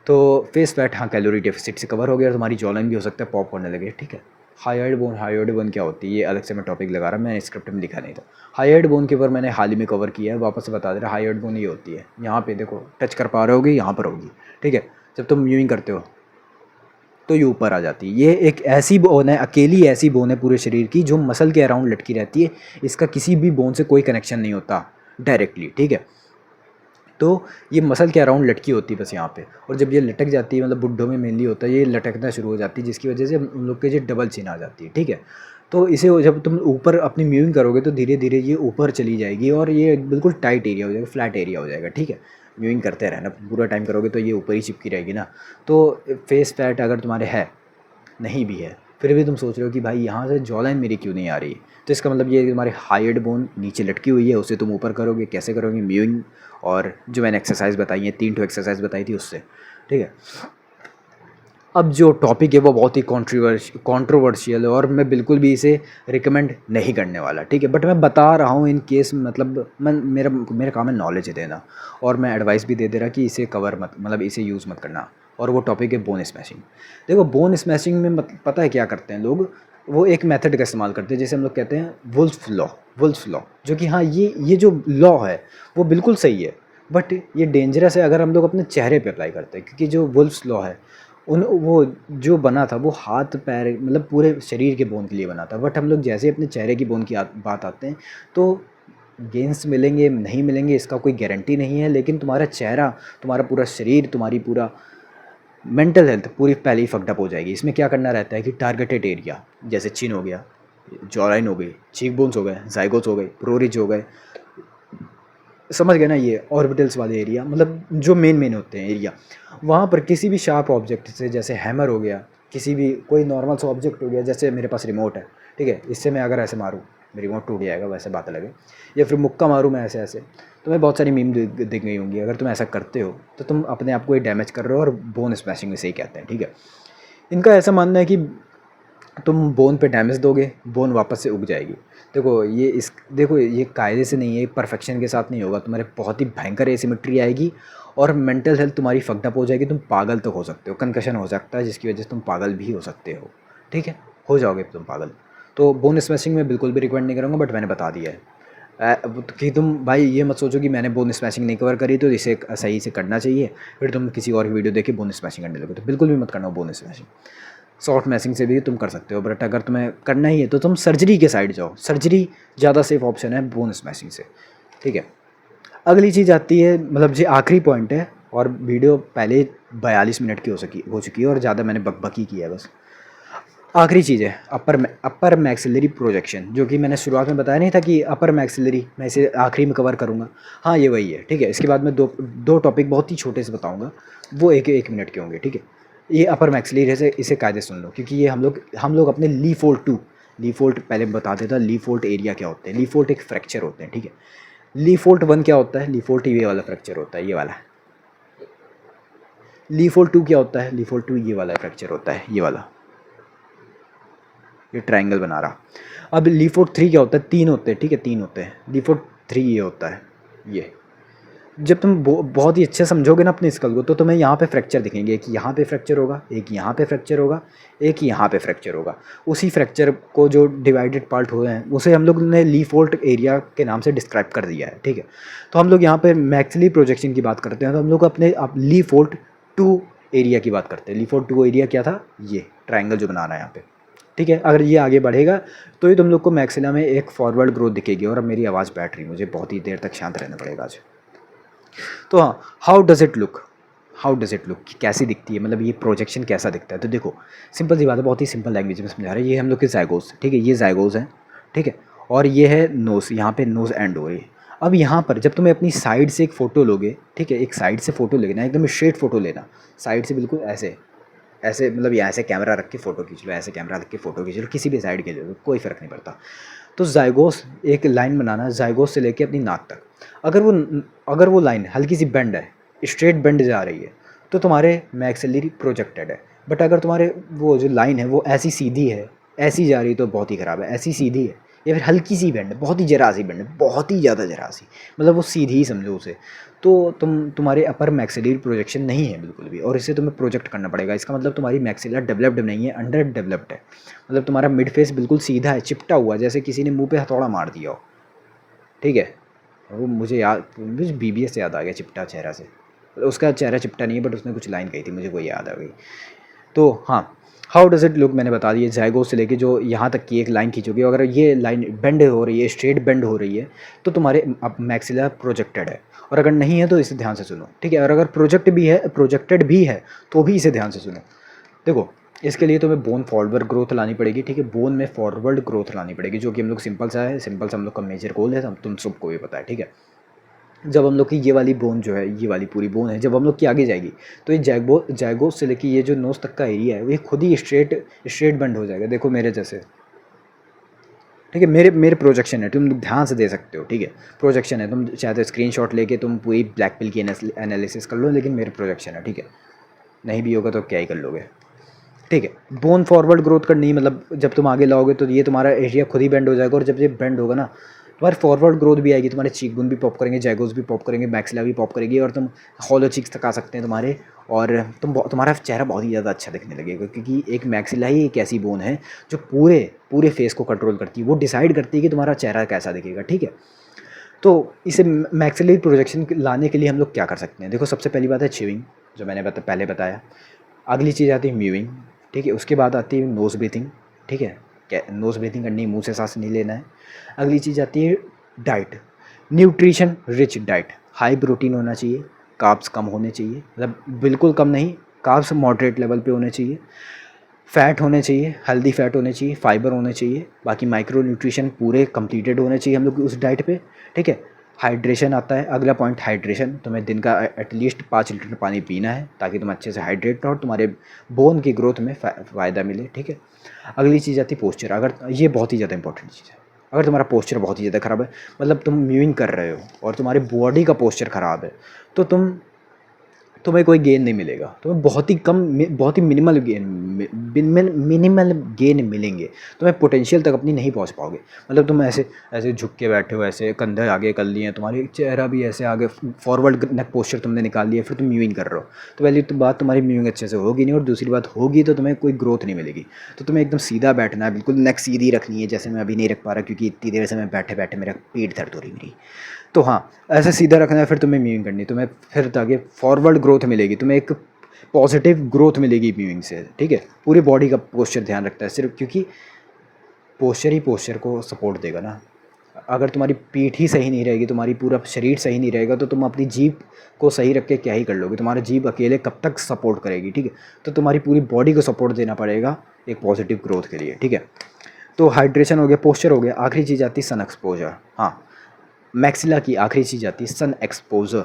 तो फेस फैट हाँ कैलोरी डेफिसिट से कवर हो गया और तुम्हारी जॉलाइन भी हो सकता है पॉप होने लगे, ठीक है। हाइयोइड बोन क्या होती है ये अलग से मैं टॉपिक लगा रहा, मैंने स्क्रिप्ट में लिखा नहीं था। हाइयोइड बोन के ऊपर मैंने हाल ही में कवर किया है, वापस से बता दे रहा। हाइयोइड बोन ये होती है, यहाँ पे देखो टच कर पा रहे होगी, यहाँ पर होगी, ठीक है। जब तुम म्यूइंग करते हो तो ये ऊपर आ जाती है। ये एक ऐसी बोन है, अकेली ऐसी बोन है पूरे शरीर की जो मसल के अराउंड लटकी रहती है। इसका किसी भी बोन से कोई कनेक्शन नहीं होता डायरेक्टली, ठीक है। तो ये मसल के अराउंड लटकी होती है बस यहाँ पे, और जब ये लटक जाती है मतलब बुड्ढों में मेनली होता है, ये लटकना शुरू हो जाती है जिसकी वजह से उन लोग के जो डबल चिन आ जाती है, ठीक है। तो इसे जब तुम ऊपर अपनी म्यूइंग करोगे तो धीरे धीरे ये ऊपर चली जाएगी और ये बिल्कुल टाइट एरिया हो जाएगा, फ्लैट एरिया हो जाएगा, ठीक है। म्यूइंग करते रहना पूरा टाइम करोगे तो ये ऊपर ही चिपकी रहेगी ना। तो फेस फैट अगर तुम्हारे है, नहीं भी है, फिर भी तुम सोच रहे हो कि भाई यहाँ से जॉलाइन मेरी क्यों नहीं आ रही, तो इसका मतलब ये तुम्हारी हाइड बोन नीचे लटकी हुई है, उसे तुम ऊपर करोगे। कैसे करोगे? म्यूइंग और जो मैंने एक्सरसाइज बताई है, 3 ठो एक्सरसाइज बताई थी उससे, ठीक है। अब जो टॉपिक है वो बहुत ही कंट्रोवर्शियल है और मैं बिल्कुल भी इसे रिकमेंड नहीं करने वाला, ठीक है। बट मैं बता रहा हूँ इन केस, मतलब मेरा काम है नॉलेज देना, और मैं एडवाइस भी दे रहा कि इसे कवर मत, मतलब इसे यूज़ मत करना। और वो टॉपिक है बोन स्मैशिंग। देखो बोन स्मैशिंग में पता है क्या करते हैं लोग, वो एक मेथड का इस्तेमाल करते हैं जिसे हम लोग कहते हैं वुल्फ लॉ, जो कि हाँ ये जो लॉ है वो बिल्कुल सही है, बट ये डेंजरस है अगर हम लोग अपने चेहरे पे अप्लाई करते हैं। क्योंकि जो वुल्फ लॉ है वो जो बना था वो हाथ पैर मतलब पूरे शरीर के बोन के लिए बना था, बट हम लोग जैसे अपने चेहरे की बोन की बात आते हैं तो गेंस मिलेंगे नहीं मिलेंगे इसका कोई गारंटी नहीं है, लेकिन तुम्हारा चेहरा, तुम्हारा पूरा शरीर, तुम्हारी पूरा मेंटल हेल्थ पूरी पहले ही फकडअप हो जाएगी। इसमें क्या करना रहता है कि टारगेटेड एरिया जैसे चिन हो गया, जॉलाइन हो गई, चीक बोन्स हो गए, जाइगोस हो गए, प्रोरिज हो गए, समझ गए ना, ये ऑर्बिटल्स वाले एरिया, मतलब जो मेन होते हैं एरिया, वहाँ पर किसी भी शार्प ऑब्जेक्ट से, जैसे हैमर हो गया, किसी भी कोई नॉर्मल सा ऑब्जेक्ट हो गया, जैसे मेरे पास रिमोट है, ठीक है, इससे मैं अगर ऐसे मारूँ रिमोट टूट जाएगा, वैसे बात अलग है। या फिर मुक्का मारूँ मैं ऐसे ऐसे, तो मैं बहुत सारी मीम दिख गई होंगी। अगर तुम ऐसा करते हो तो तुम अपने आप को ही डैमेज कर रहे हो, और बोन स्मैशिंग में से ही कहते हैं, ठीक है। इनका ऐसा मानना है कि तुम बोन पे डैमेज दोगे, बोन वापस से उग जाएगी। देखो ये कायदे से नहीं है, परफेक्शन के साथ नहीं होगा, तुम्हारे बहुत ही भयंकर एसिमेट्री आएगी और मेंटल हेल्थ तुम्हारी फकडअप हो जाएगी। तुम पागल तो हो सकते हो, कंकशन हो सकता है जिसकी वजह से तुम पागल भी हो सकते हो, ठीक है, हो जाओगे तुम पागल। तो बोन स्मैशिंग में बिल्कुल भी रिकमेंड नहीं करूँगा, बट मैंने बता दिया है। कि तुम भाई ये मत सोचो कि मैंने बोन स्मैशिंग नहीं कवर करी तो इसे सही से करना चाहिए, फिर तुम किसी और की वीडियो देख के बोन स्मैशिंग करने लगे, तो बिल्कुल भी मत करना बोन स्मैशिंग। सॉफ्ट मैशिंग से भी तुम कर सकते हो, बट अगर तुम्हें करना ही है तो तुम सर्जरी के साइड जाओ। सर्जरी ज़्यादा सेफ ऑप्शन है बोन स्मैशिंग से, ठीक है। अगली चीज़ आती है, मतलब ये आखिरी पॉइंट है, और वीडियो पहले 42 मिनट की हो चुकी है और ज़्यादा मैंने बकबकी की है बस। आखिरी चीज़ है अपर मैक्सिलरी प्रोजेक्शन, जो कि मैंने शुरुआत में बताया नहीं था कि अपर मैक्सिलरी मैं इसे आखिरी में कवर करूँगा। हाँ ये वही है, ठीक है। इसके बाद मैं दो टॉपिक बहुत ही छोटे से बताऊँगा, वो एक मिनट के होंगे, ठीक है। ये अपर मैक्सिलरी से इसे कायदे सुन लो, क्योंकि ये हम लोग अपने ली फोल्ट पहले बता देता। ली फोल्ट एरिया क्या होते हैं? ली फोल्ट एक फ्रैक्चर होते हैं, ठीक है। ली फोल्ट 1 क्या होता है? ली फोल्ट ये वाला फ्रैक्चर होता है, ये वाला। ली फोल्ट 2 क्या होता है? ली फोल्ट 2 ये वाला फ्रैक्चर होता है, ये वाला, ये ट्रायंगल बना रहा। अब लीफोर्ट 3 क्या होता है? 3 होते हैं, ठीक है, 3 होते हैं। लीफोर्ट 3 ये होता है, ये। जब तुम बहुत ही अच्छे समझोगे ना अपने स्कल को, तो तुम्हें यहाँ पे फ्रैक्चर दिखेंगे। एक यहाँ पे फ्रैक्चर होगा, एक यहाँ पे फ्रैक्चर होगा, एक यहाँ पे फ्रैक्चर होगा। उसी फ्रैक्चर को जो डिवाइडेड पार्ट हुए हैं उसे हम लोग ने लीफोल्ट एरिया के नाम से डिस्क्राइब कर दिया है, ठीक है। तो हम लोग यहाँ पे मैक्सिलरी प्रोजेक्शन की बात करते हैं, तो हम लोग अपने लीफोल्ट 2 एरिया की बात करते हैं। लीफोल्ट 2 एरिया क्या था? ये ट्राइंगल जो बनाना है यहाँ पे, ठीक है। अगर ये आगे बढ़ेगा तो ही तुम लोग को मैक्सिला में एक फॉरवर्ड ग्रोथ दिखेगी। और अब मेरी आवाज़ बैठ रही, मुझे बहुत ही देर तक शांत रहना पड़ेगा आज। तो हाँ, हाउ डज़ इट लुक, कि कैसी दिखती है, मतलब ये प्रोजेक्शन कैसा दिखता है। तो देखो सिंपल सी बात है, बहुत ही सिंपल लैंग्वेज में समझा रहे हैं। ये हम लोग के जाइगोस, ठीक है, ये जाइगोस हैं, ठीक है। और ये है नोज़, यहाँ पे नोज़ एंड हो रही है। अब यहाँ पर जब तुम्हें अपनी साइड से एक फ़ोटो लोगे, ठीक है, एक साइड से फ़ोटो लेना, एकदम स्ट्रेट फ़ोटो लेना, साइड से बिल्कुल ऐसे ऐसे, मतलब यहाँ से कैमरा रख के फ़ोटो खींच लो, ऐसे कैमरा रख के फ़ोटो खींच लो, किसी भी साइड के ले लो, कोई फ़र्क नहीं पड़ता। तो ज़ाइगोस एक लाइन बनाना, ज़ाइगोस से लेके अपनी नाक तक। अगर वो लाइन हल्की सी बेंड है, स्ट्रेट बेंड जा रही है, तो तुम्हारे मैक्सिलरी प्रोजेक्टेड है। बट अगर तुम्हारे वो जो लाइन है वो ऐसी सीधी है, ऐसी जा रही है, तो बहुत ही ख़राब है। ऐसी सीधी है या फिर हल्की सी बेंड है, बहुत ही जरा सी बेंड है, बहुत ही ज़्यादा जरा सी, मतलब वो सीधी ही समझो उसे, तो तुम्हारे अपर मैक्सिलरी प्रोजेक्शन नहीं है बिल्कुल भी, और इसे तुम्हें प्रोजेक्ट करना पड़ेगा। इसका मतलब तुम्हारी मैक्सिला डेवलप्ड नहीं है, अंडर डेवलप्ड है। मतलब तुम्हारा मिड फेस बिल्कुल सीधा है, चिपटा हुआ, जैसे किसी ने मुंह पे हथौड़ा मार दिया हो, ठीक है। वो मुझे BBS से याद आ गया, चिपटा चेहरा से। उसका चेहरा चिपटा नहीं है, बट उसने कुछ लाइन कही थी, मुझे वो याद आ गई। तो हाँ, हाउ डज़ इट लुक मैंने बता दिया, ज़ाइगोस से लेके जो यहाँ तक की एक लाइन खींचोगे, अगर ये लाइन बेंड हो रही है, स्ट्रेट बेंड हो रही है, तो तुम्हारे अब मैक्सिला प्रोजेक्टेड है। और अगर नहीं है तो इसे ध्यान से सुनो, ठीक है। और अगर प्रोजेक्टेड भी है, तो भी इसे ध्यान से सुनो। देखो, इसके लिए तुम्हें बोन फॉरवर्ड ग्रोथ लानी पड़ेगी, ठीक है। बोन में फॉरवर्ड ग्रोथ लानी पड़ेगी, जो कि हम लोग सिंपल सा हम लोग का मेजर गोल है, तुम सबको भी पता है, ठीक है। जब हम लोग की ये वाली बोन जो है, ये वाली पूरी बोन है, जब हम लोग की आगे जाएगी, तो ये जाइगोस से लेके ये जो नोज तक का एरिया है, वो खुद ही स्ट्रेट बेंड हो जाएगा। देखो मेरे जैसे, ठीक है। मेरे मेरे प्रोजेक्शन है, तुम ध्यान से दे सकते हो, ठीक है। प्रोजेक्शन है, तुम चाहे तो स्क्रीनशॉट लेके तुम पूरी ब्लैक पिल की एनालिसिस कर लो, लेकिन मेरे प्रोजेक्शन है, ठीक है। नहीं भी होगा तो क्या ही कर लोगे, ठीक है। बोन फॉरवर्ड ग्रोथ करनी, मतलब जब तुम आगे लाओगे तो ये तुम्हारा एरिया खुद ही बेंड हो जाएगा, और जब ये बेंड होगा ना, तुम्हारी फॉरवर्ड ग्रोथ भी आएगी, तुम्हारे चीक बोन भी पॉप करेंगे, जैगोस भी पॉप करेंगे, मैक्सिला भी पॉप करेगी, और तुम हॉलो चीक्स तक आ सकते हैं तुम्हारे। और तुम्हारा चेहरा बहुत ही ज़्यादा अच्छा दिखने लगेगा, क्योंकि एक मैक्सिला ही एक ऐसी बोन है जो पूरे पूरे फेस को कंट्रोल करती है, वो डिसाइड करती है कि तुम्हारा चेहरा कैसा दिखेगा, ठीक है। तो इसे मैक्सिलरी प्रोजेक्शन लाने के लिए हम लोग क्या कर सकते हैं? देखो, सबसे पहली बात है च्यूइंग, जो मैंने पहले बताया। अगली चीज़ आती है म्यूइंग, ठीक है। उसके बाद आती है नोज़ ब्रीथिंग, ठीक है। क्या नोज़ ब्रीथिंग करनी है, मुंह से सांस नहीं लेना है। अगली चीज़ आती है diet, nutrition rich diet, high protein होना चाहिए, कार्ब्स कम होने चाहिए, मतलब बिल्कुल कम नहीं, कार्ब्स मॉडरेट लेवल पे होने चाहिए, फ़ैट होने चाहिए, हेल्दी फ़ैट होने चाहिए, फाइबर होने चाहिए, बाकी माइक्रो न्यूट्रिशन पूरे कंप्लीटेड होने चाहिए हम लोग उस डाइट पे, ठीक है। हाइड्रेशन आता है अगला पॉइंट, हाइड्रेशन। तुम्हें दिन का एटलीस्ट 5 लीटर पानी पीना है, ताकि तुम अच्छे से हाइड्रेट रहो और तुम्हारे बोन की ग्रोथ में फ़ायदा मिले, ठीक है। अगली चीज़ आती है पोस्चर। अगर ये बहुत ही ज़्यादा इंपॉर्टेंट चीज़ है, अगर तुम्हारा पोस्चर बहुत ही ज़्यादा ख़राब है, मतलब तुम म्यूइंग कर रहे हो और तुम्हारी बॉडी का पोस्चर ख़राब है, तो तुम्हें कोई गेन नहीं मिलेगा, तुम्हें बहुत ही मिनिमल गेन मिलेंगे, तुम्हें पोटेंशियल तक अपनी नहीं पहुंच पाओगे। मतलब तुम ऐसे ऐसे झुक के बैठे हो, ऐसे कंधे आगे कर लिए हैं, तुम्हारी चेहरा भी ऐसे आगे, फॉरवर्ड नेक पोस्चर तुमने निकाल लिया, फिर तुम म्यूइंग कर रहे हो, तो पहली तो बात तुम्हारी म्यूइंग अच्छे से होगी नहीं, और दूसरी बात होगी तो तुम्हें कोई ग्रोथ नहीं मिलेगी। तो तुम्हें एकदम सीधा बैठना है, बिल्कुल नेक सीधी रखनी है, जैसे मैं अभी नहीं रख पा रहा, क्योंकि इतनी देर से मैं बैठे बैठे मेरा पेट दर्द हो रही मेरी। तो हाँ, ऐसे सीधा रखना है, फिर तुम्हें म्यूइंग करनी है, तुम्हें फिर ताकि फॉरवर्ड ग्रोथ मिलेगी, तुम्हें एक पॉजिटिव ग्रोथ मिलेगी म्यूइंग से, ठीक है। पूरी बॉडी का पोस्चर ध्यान रखता है सिर्फ, क्योंकि पोस्चर ही पोस्चर को सपोर्ट देगा ना। अगर तुम्हारी पीठ ही सही नहीं रहेगी, तुम्हारी पूरा शरीर सही नहीं रहेगा, तो तुम अपनी जीभ को सही रख के क्या ही कर लोगे, तुम्हारा जीभ अकेले कब तक सपोर्ट करेगी, ठीक है। तो तुम्हारी पूरी बॉडी को सपोर्ट देना पड़ेगा एक पॉजिटिव ग्रोथ के लिए, ठीक है। तो हाइड्रेशन हो गया, पोस्चर हो गया, आखिरी चीज़ आती है सन एक्सपोजर। हाँ, मैक्सिला की आखिरी चीज़ आती है सन एक्सपोजर।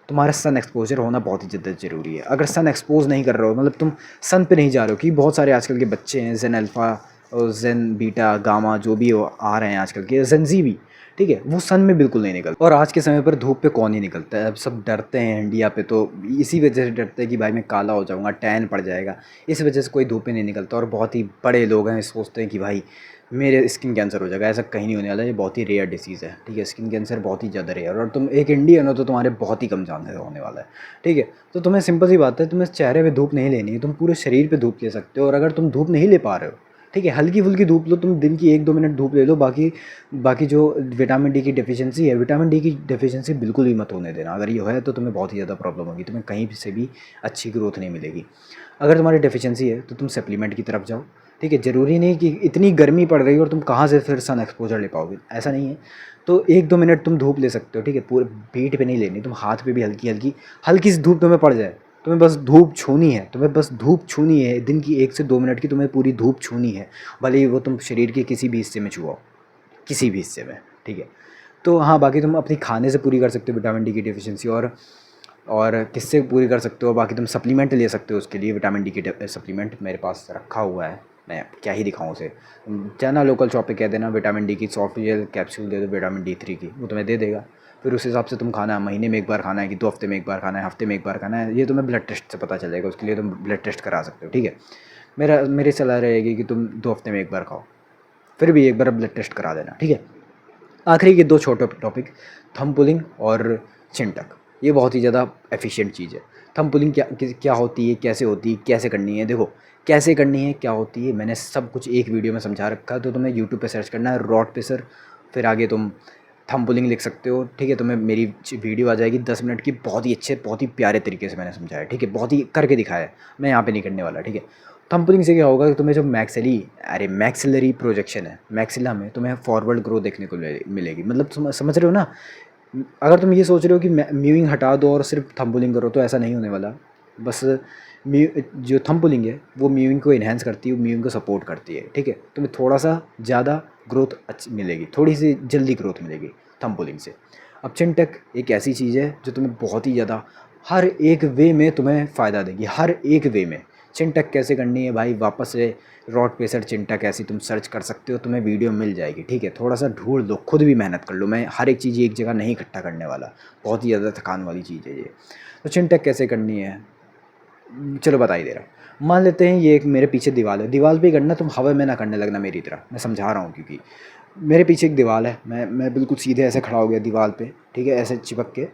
तुम्हारा सन एक्सपोजर होना बहुत ही ज़्यादा ज़रूरी है। अगर सन एक्सपोज नहीं कर रहे हो, मतलब तुम सन पे नहीं जा रहे हो, कि बहुत सारे आजकल के बच्चे हैं, जेन अल्फ़ा और जेन बीटा गामा जो भी आ रहे हैं आजकल के, जेन जी भी, ठीक है, वो सन में बिल्कुल नहीं निकलते। और आज के समय पर धूप पे कौन ही निकलता है, अब सब डरते हैं इंडिया पे, तो इसी वजह से डरते हैं कि भाई मैं काला हो जाऊँगा, टैन पड़ जाएगा, इस वजह से कोई धूप पे नहीं निकलता। और बहुत ही बड़े लोग हैं सोचते हैं कि भाई मेरे स्किन कैंसर हो जाएगा, ऐसा कहीं नहीं होने वाला, ये बहुत ही रेयर डिसीज़ है, ठीक है। स्किन कैंसर बहुत ही ज़्यादा रेयर, और तुम एक इंडियन हो तो तुम्हारे बहुत ही कम चांसेस होने वाला है, ठीक है। तो तुम्हें सिंपल सी बात है, तुम्हें चेहरे पे धूप नहीं लेनी है, तुम पूरे शरीर पे धूप ले सकते हो। और अगर तुम धूप नहीं ले पा रहे हो, ठीक है, हल्की फुल्की धूप लो, तुम दिन की 1-2 मिनट धूप ले लो, बाकी बाकी जो विटामिन डी की डेफिशिएंसी है, विटामिन डी की डेफिशिएंसी बिल्कुल भी मत होने देना। अगर ये है तो तुम्हें बहुत ही ज़्यादा प्रॉब्लम होगी, तुम्हें कहीं से भी अच्छी ग्रोथ नहीं मिलेगी। अगर तुम्हारी डेफिशिएंसी है तो तुम सप्लीमेंट की तरफ जाओ, ठीक है। ज़रूरी नहीं कि इतनी गर्मी पड़ रही है और तुम कहाँ से फिर सन एक्सपोजर ले पाओगे, ऐसा नहीं है। तो 1-2 मिनट तुम धूप ले सकते हो, ठीक है। पूरे पीठ पे नहीं लेनी, तुम हाथ पे भी हल्की हल्की हल्की सी धूप तुम्हें पड़ जाए, तुम्हें बस धूप छूनी है, तुम्हें बस धूप छूनी है, दिन की 1 से 2 मिनट की तुम्हें पूरी धूप छूनी है, भले ही वो तुम शरीर के किसी भी हिस्से में छुआओ, किसी भी हिस्से में, ठीक है। तो हाँ, बाकी तुम अपनी खाने से पूरी कर सकते हो विटामिन डी की डेफिशिएंसी, और किससे पूरी कर सकते हो, बाकी तुम सप्लीमेंट ले सकते हो उसके लिए, विटामिन डी की सप्लीमेंट मेरे पास रखा हुआ है, मैं क्या ही दिखाऊँ उसे। जाना लोकल शॉप पे कह देना विटामिन डी की सॉफ्ट जेल कैप्सूल दे दो विटामिन D3 की, वो तुम्हें दे देगा। फिर उस हिसाब से तुम खाना, महीने में एक बार खाना है कि 2 हफ्ते में एक बार खाना है, हफ्ते में एक बार खाना है, ये तुम्हें ब्लड टेस्ट से पता चलेगा। उसके लिए तुम ब्लड टेस्ट करा सकते हो, ठीक है। मेरी सलाह रहेगी कि तुम 2 हफ्ते में एक बार खाओ, फिर भी एक बार ब्लड टेस्ट करा देना, ठीक है। आखिरी के 2 छोटे टॉपिक, थंब पुलिंग और चिन टक। ये बहुत ही ज़्यादा एफिशिएंट चीज़ है। थंब पुलिंग क्या होती है, कैसे होती है, कैसे करनी है? देखो कैसे करनी है, क्या होती है, मैंने सब कुछ एक वीडियो में समझा रखा है। तो तुम्हें यूट्यूब पे सर्च करना है रॉड पेसर, फिर आगे तुम थंब पुलिंग लिख सकते हो, ठीक है। तुम्हें मेरी वीडियो आ जाएगी 10 मिनट की, बहुत ही अच्छे, बहुत ही प्यारे तरीके से मैंने समझाया, ठीक है। बहुत ही करके दिखाया है, मैं यहाँ पे नहीं करने वाला, ठीक है। थंब पुलिंग से क्या होगा कि तुम्हें जो मैक्सिलरी प्रोजेक्शन है, मैक्सिला में तुम्हें फॉरवर्ड ग्रोथ देखने को मिलेगी। मतलब तुम समझ रहे हो ना। अगर तुम ये सोच रहे हो कि म्यूइंग हटा दो और सिर्फ थंब पुलिंग करो, तो ऐसा नहीं होने वाला। बस जो थंब पुलिंग है वो म्यूइंग को इन्हेंस करती है, म्यूइंग को सपोर्ट करती है, ठीक है। तुम्हें थोड़ा सा ज़्यादा ग्रोथ अच्छी मिलेगी, थोड़ी सी जल्दी ग्रोथ मिलेगी थंब पुलिंग से। अब चिन टक एक ऐसी चीज़ है जो तुम्हें बहुत ही ज़्यादा हर एक वे में तुम्हें फ़ायदा देगी, हर एक वे में। चिन टक कैसे करनी है भाई, वापस से रॉड पेसर चिन टक ऐसी तुम सर्च कर सकते हो, तुम्हें वीडियो मिल जाएगी, ठीक है। थोड़ा सा ढूंढ लो, खुद भी मेहनत कर लो, मैं हर एक चीज़ एक जगह नहीं इकट्ठा करने वाला, बहुत ही ज़्यादा थकान वाली चीज़ है ये। तो चिन टक कैसे करनी है, चलो बता ही दे रहा हूँ। मान लेते हैं ये एक मेरे पीछे दीवार है, दीवार पे करना, तुम हवा में ना करने लगना मेरी तरह, मैं समझा रहा हूँ। क्योंकि मेरे पीछे एक दीवार है, मैं बिल्कुल सीधे ऐसे खड़ा हो गया दीवार पे, ठीक है, ऐसे चिपक के।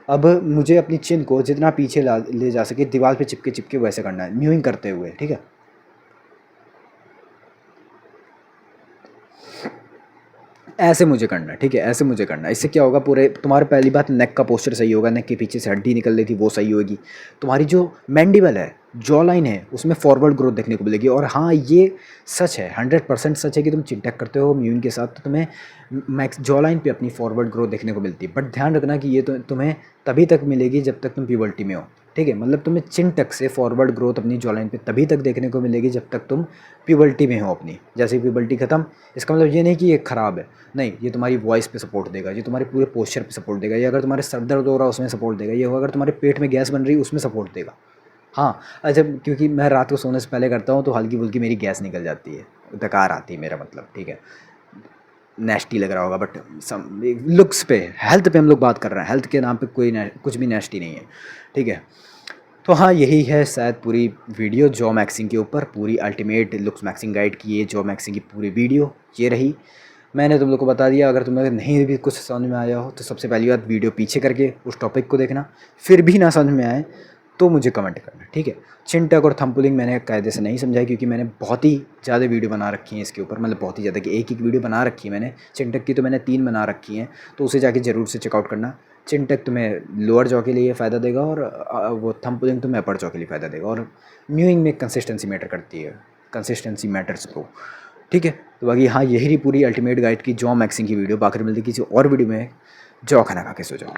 अब मुझे अपनी चिन को जितना पीछे ले जा सके दीवार पे चिपके चिपके वैसे करना है, म्यूइंग करते हुए, ठीक है। ऐसे मुझे करना है, ठीक है, ऐसे मुझे करना है। इससे क्या होगा, पूरे तुम्हारे पहली बात नेक का पोस्चर सही होगा, नेक के पीछे से हड्डी निकल रही थी वो सही होगी। तुम्हारी जो मैंडिबल है, जॉ लाइन है, उसमें फॉरवर्ड ग्रोथ देखने को मिलेगी। और हाँ, ये सच है, 100% सच है कि तुम चिंटैक करते हो म्यूइन के साथ तो तुम्हें मैक्स जॉ लाइन पर अपनी फॉरवर्ड ग्रोथ देखने को मिलती है। बट ध्यान रखना कि ये तो तुम्हें तभी तक मिलेगी जब तक तुम प्यूबर्टी में हो, ठीक है। मतलब तुम्हें चिन टक से फॉरवर्ड ग्रोथ अपनी जॉ लाइन पे तभी तक देखने को मिलेगी जब तक तुम प्यूबर्टी में हो अपनी। जैसे प्यूबर्टी खत्म, इसका मतलब ये नहीं कि ये ख़राब है, नहीं, ये तुम्हारी वॉइस पे सपोर्ट देगा, ये तुम्हारे पूरे पोस्चर पे सपोर्ट देगा, ये अगर तुम्हारे सर दर्द हो रहा है उसमें सपोर्ट देगा, ये अगर तुम्हारे पेट में गैस बन रही है उसमें सपोर्ट देगा। हाँ, अच्छा, क्योंकि मैं रात को सोने से पहले करता हूँ तो हल्की फुल्की मेरी गैस निकल जाती है, डकार आती है, मेरा मतलब, ठीक है। नेस्टी लग रहा होगा बट सम लुक्स पे, हेल्थ पे हम लोग बात कर रहे हैं, हेल्थ के नाम पे कुछ भी नेस्टी नहीं है, ठीक है। तो हाँ, यही है शायद पूरी वीडियो जॉ मैक्सिंग के ऊपर, पूरी अल्टीमेट लुक्स मैक्सिंग गाइड की ये जॉ मैक्सिंग की पूरी वीडियो ये रही। मैंने तुम लोग को बता दिया। अगर तुम्हें नहीं भी कुछ समझ में आया हो तो सबसे पहली बात वीडियो पीछे करके उस टॉपिक को देखना, फिर भी ना समझ में आए तो मुझे कमेंट करना, ठीक है। चिन टक और थंब पुलिंग मैंने कायदे से नहीं समझाई क्योंकि मैंने बहुत ही ज़्यादा वीडियो बना रखी हैं इसके ऊपर, मतलब बहुत ही ज़्यादा कि एक वीडियो बना रखी है मैंने। चिन टक की तो मैंने 3 बना रखी हैं, तो उसे जाके ज़रूर से चेकआउट करना। चिन टक तुम्हें लोअर जॉ के लिए फ़ायदा देगा और वो थंब पुलिंग तुम्हें अपर जॉ के लिए फ़ायदा देगा। और म्यूइंग में कंसिस्टेंसी मैटर करती है, कंसिस्टेंसी मैटर्स प्रो, ठीक है। तो बाकी हाँ, यही रही पूरी अल्टीमेट गाइड की जॉ मैक्सिंग की वीडियो। बाकी मिलती किसी और वीडियो में, जॉ खाना खा के सो जाओ।